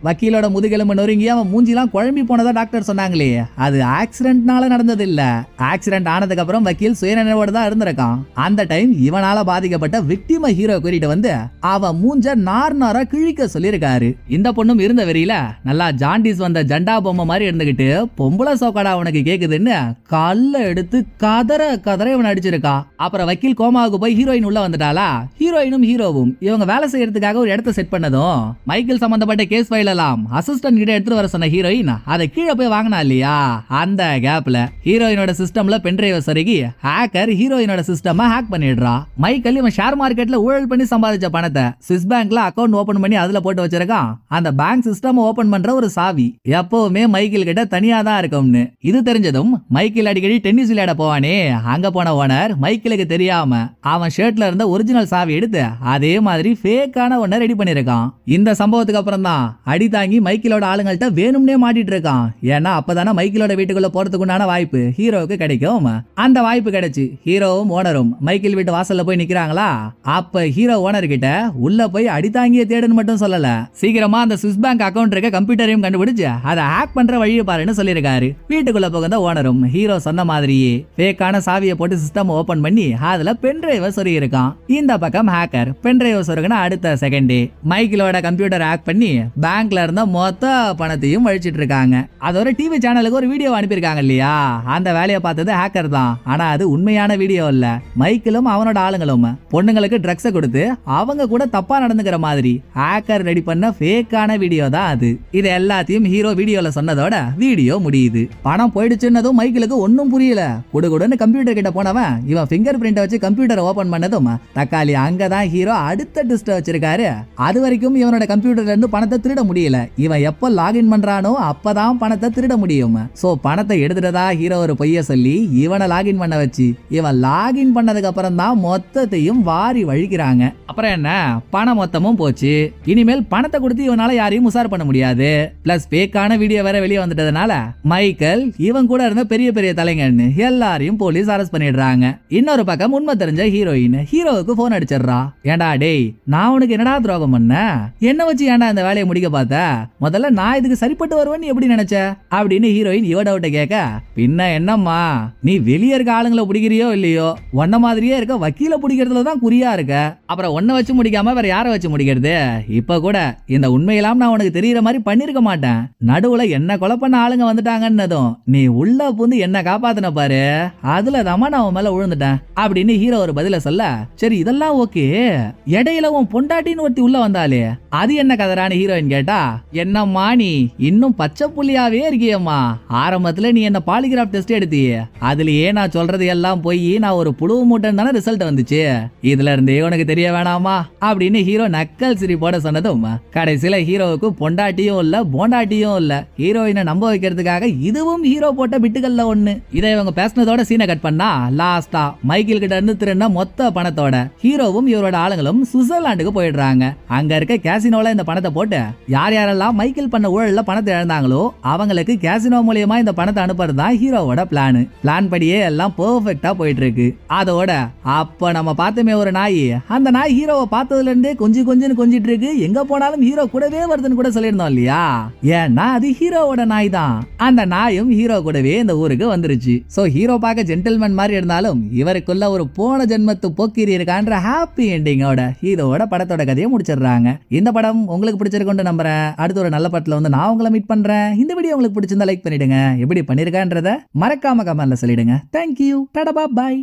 வக்கீலோட முதுகெலும்பு நொறுங்கி அவன் மூஞ்சிலாம் குழம்பி போனதா டாக்டர் சொன்னாங்களே, அது ஆக்சிடென்ட்னால நடந்தது இல்ல. ஆக்சிடென்ட் ஆனதுக்கு அப்புறம் வக்கீல் சுயநினைவோட தான் இருந்திருக்கான். அந்த டைம் இவனால பாதிக்கப்பட்ட விக்டிம ஹீரோ கூட்டிட்டு கூட்டிட்டு வந்து அவ மூஞ்ச நார்னாரா கிழிக்க சொல்லிருக்காரு. இந்த பொண்ணும் இருந்த வெறியில நல்லா ஜாண்டிஸ் வந்த ஜண்டா பொம்மை மாதிரி இருந்துகிட்டு பொம்பளை சோக்காடா உனக்கு கேக்குதுன்னு கல்ல எடுத்து கதற இவன் அடிச்சிருக்கா. அப்புறம் வக்கீல் கோமாவுக்கு போய் ஹீரோயின் உள்ள வந்துட்டாளா. ஹீரோயினும் ஹீரோவும் இவங்க வேலை செய்யறதுக்காக ஒரு இடத்த செட் பண்ணதும் மைக்கேல் சம்பந்தப்பட்ட கேஸ் ஃபைல் எல்லாம் அசிஸ்டன்ட் கிட்ட எடுத்துட்டு வர சொன்ன ஹீரோயின் அதை கீழே போய் வாங்கினா இல்லையா. அந்த கேப்ல ஹீரோயினோட சிஸ்டம்ல பென்டிரைவ் சொருகி ஹேக்கர் ஹீரோயினோட சிஸ்டம் ஹேக் பண்ணிடுறா. மைக்கேல் இவன் ஷேர் மார்க்கெட்ல ஊழல் பண்ணி சம்பாதிச்ச பணத்தை ஸ்விஸ் பேங்க்ல அக்கவுண்ட் ஓபன் பண்ணி அதுல போட்டு வச்சிருக்கான். அந்த பேங்க் சிஸ்டம் ஓபன் பண்ற ஒரு சாவி எப்பவுமே மைக்கேல் கிட்ட தனியா தான் இருக்கும்னு இது தெரிஞ்சதும் மைக்கேல் அடிக்கடி டென்னிஸ் விளையாட போவானே, அங்க போன ஓனர் மைக்கேலுக்கு தெரியாம அவன் ஷர்ட்ல இருந்த ஒரிஜினல் சாவி எடுத்து அதே மாதிரி ஃபேக்கான ஒன்ன ரெடி பண்ணிருக்கான். இந்த சம்பவத்துக்கு அப்புறம் தான் அடி தாங்கி மைக்கேலோட ஆளுங்கள்ட்ட வேணும்னே மாட்டிட்டு இருக்கான். ஏன்னா அப்பதானே மைக்கேலோட வீட்டுக்குள்ள போறதுக்குண்டான வாய்ப்பு ஹீரோவுக்கு கிடைக்கும். அந்த வாய்ப்பு கிடைச்சு ஹீரோவும் ஓனரும் மைக்கேல் வீட்டு வாசல்ல போய் நிக்கிறாங்களா. அப்ப ஹீரோ ஓனர் கிட்ட உள்ள போய் அடி தாங்கிய தேடுன்னு மட்டும் சொல்லல, சீக்கிரமா அந்த ஸ்விஸ் பேங்க் அக்கவுண்ட் இருக்க கம்ப்யூட்டரையும் கண்டுபிடிச்சு அதை ஹேக் பண்ற வழியை பாருன்னு சொல்லிருக்காரு. வீட்டுக்குள்ள போக ஓனரும் ஹீரோ சொன்ன மாதிரியே ஃபேக்கான சாவியை போட்டு சிஸ்டம் ஓபன் பண்ணி அதுல பென்டிரைவ சொருகி இருக்கான். இந்த பக்கம் ஹேக்கர் பென்டிரைவ சொருகின அடுத்த செகண்டே மைக்கேலோட கம்ப்யூட்டர் ஹேக் பண்ணி பேங்க்ல இருந்த மொத்த பணத்தையும் வழிச்சிட்டு இருக்காங்க. அதோட டிவி சேனலுக்கு ஒரு வீடியோ அனுப்பியிருக்காங்க இல்லையா, அந்த வேலையை பார்த்தது ஹேக்கர் தான். ஆனா அது உண்மையான வீடியோ இல்ல. மைக்கேலும் அவனோட ஆளுங்களும் பொண்ணுங்களுக்கு ட்ரக்ஸை கொடுத்து அவங்க கூட தப்பா நடந்துக்கிற மாதிரி ஹேக்கர் ரெடி பண்ண ஃபேக்கான வீடியோ தான் அது. இது எல்லாத்தையும் ஹீரோ வீடியோல சொன்னதோட வீடியோ முடியுது. பணம் போயிடுச்சுன்னதும் மைக்கேலுக்கு ஒன்னும் புரியல. குடுகுடுன்னு கம்ப்யூட்டர் கிட்ட போனவன் இவன் ஃபிங்கர் பிரிண்ட் வச்சு கம்ப்யூட்டர் ஓபன் பண்ணதும் தக்காளி அங்கதான் ஹீரோ அடுத்த ட்விஸ்ட் வச்சிருக்காரு. அது வரைக்கும் இவனோட கம்ப்யூட்டர்ல இருந்து பணத்தை திருட முடியல. இவன் எப்ப லாகின் பண்றானோ அப்பதான் பணத்தை திருட முடியும். சோ பணத்தை எடுத்துட்டதா ஹீரோ ஒரு பொய்ய சொல்லி இவனை லாகின் பண்ண வச்சு இவன் லாகின் பண்ணதுக்கு அப்புறம் தான் மொத்தத்தையும் வாரி வழிக்கிறாங்க. அப்புறம் என்ன, பணம் மொத்தமும் போச்சு. இனிமேல் பணத்தை கொடுத்து இவனால யாரையும் உசார் பண்ண முடியாது. பிளஸ் ஃபேக்கான வீடியோ வேற வெளியே வந்துட்டதுனால மைக்கேல் இவன் கூட இருந்த பெரிய பெரிய தலைங்கன்னு எல்லாரையும் போலீஸ் அரெஸ்ட் பண்ணிடுறாங்க. இன்னொரு பக்கம் உண்மை தெரிஞ்ச ஹீரோயின் ஹீரோவுக்கு போன் அடிச்சிடுறா. ஏண்டா டேய், நான் உனக்கு என்னடா துரோகம் பண்ண, என்ன வச்சு ஏன்டா இந்த வேலையை முடிக்க பார்த்த, முதல்ல நான் இதுக்கு சரிப்பட்டு வருவேன்னு எப்படி நினைச்ச அப்படின்னு ஹீரோயின் இவ டவுட்ட கேட்க, பின்ன என்னம்மா நீ வெளியே இருக்க ஆளுங்களை பிடிக்கிறியோ இல்லையோ ஒன்ன மாதிரியே இருக்க வக்கீல பிடிக்கிறதுல தான் குறியா இருக்க, அப்புறம் ஒன்ன வச்சு முடிக்காம வேற யாரை வச்சு முடிக்கிறது, இப்ப கூட இந்த உண்மையெல்லாம் நான் உனக்கு தெரியற மாதிரி பண்ணிருக்க மாட்டேன், நடுவுல என்ன கொலை பண்ண ஆளுங்க வந்துட்டாங்கன்னதும் நீ உள்ள புந்து என்ன காப்பாத்தின பாரு, அதுல தான் நான் உன் மேல விழுந்துட்டேன் அப்படின்னு ஹீரோ ஒரு பதில சொல்ல, சரி இதெல்லாம் ஓகே, இடையில உன் பொண்டாட்டின்னு ஒருத்தி உள்ள வந்தாலே அது என்ன கதறான்னு ஹீரோயின் கேட்டா, என்னம்மா நீ இன்னும் பச்சை புள்ளியாவே இருக்கியம்மா, ஆரம்பத்துல நீ என்ன பாலிகிராஃப் டெஸ்ட் எடுத்தியே, அதுலயே நான் சொல்றது எல்லாம் போய் நான் ஒரு புழு மூட்டன் தானே ரிசல்ட் வந்துச்சு, இதுல இருந்தே உனக்கு தெரிய வேணாமா அப்படின்னு ஹீரோ நக்கல் சிரிப்போட சொன்னதும் கடைசியில ஹீரோவுக்கு பொண்டாட்டியும் இல்ல போண்டாட்டியும் இல்ல, ஹீரோயினை நம்ப வைக்கிறதுக்காக இதுவும் ஹீரோ போட்ட பிட்டுகள்ல ஒண்ணு. இதை இவங்க பேசினதோட சீனை கட் பண்ணா லாஸ்டா மைக்கேல் கிட்ட இருந்து திருடின மொத்த பணத்தோட ஹீரோவும் இவரோட ஆளுங்களும் சுவிட்சர்லாந்துக்கு போயிடுறாங்க. அங்க இருக்க கேசினோல இந்த பணத்தை போட்டு யார் யாரெல்லாம் மைக்கேல் பண்ண ஊழல்ல பணத்தை இழந்தாங்களோ அவங்களுக்கு கேசினோ மூலியமா இந்த பணத்தை அனுப்புறதுதான் ஹீரோவோட பிளான் படியே எல்லாம் பெர்ஃபெக்ட்டா போயிட்டு இருக்கு. அதோட அப்ப நம்ம பார்த்தமே ஒரு நாய், அந்த நாய் ஹீரோவை பார்த்ததுல இருந்தே கொஞ்சம் கொஞ்சிட்டு இருக்கு, எங்க போனாலும் ஹீரோ கூடவே வருதுன்னு கூட சொல்லியிருந்தோம் இல்லையா, ஏன்னா அது ஹீரோவோட நாய் தான். அந்த நாயும் ஹீரோ கூடவே இந்த ஊருக்கு வந்துருச்சு. சோ ஹீரோ பார்க்க ஜென்டில்மேன் மாதிரி இருந்தாலும் இவருக்குள்ள ஒரு போன ஜென்மத்து போக்கிரி இருக்கான்ற ஹாப்பி எண்டிங்கோட ஹீரோவோட படத்தோட கதையை முடிச்சிடுறாங்க. இந்த படம் உங்களுக்கு பிடிச்சிருக்குன்னு நம்புறேன். அடுத்த ஒரு நல்ல படத்துல வந்து நான் உங்களை மீட் பண்றேன். இந்த வீடியோ உங்களுக்கு பிடிச்சிருந்தா லைக் பண்ணிடுங்க, எப்படி பண்ணிருக்கான்றத மறக்காம கமெண்ட்ல சொல்லிடுங்க. தேங்க்யூ, டாடா பாய்.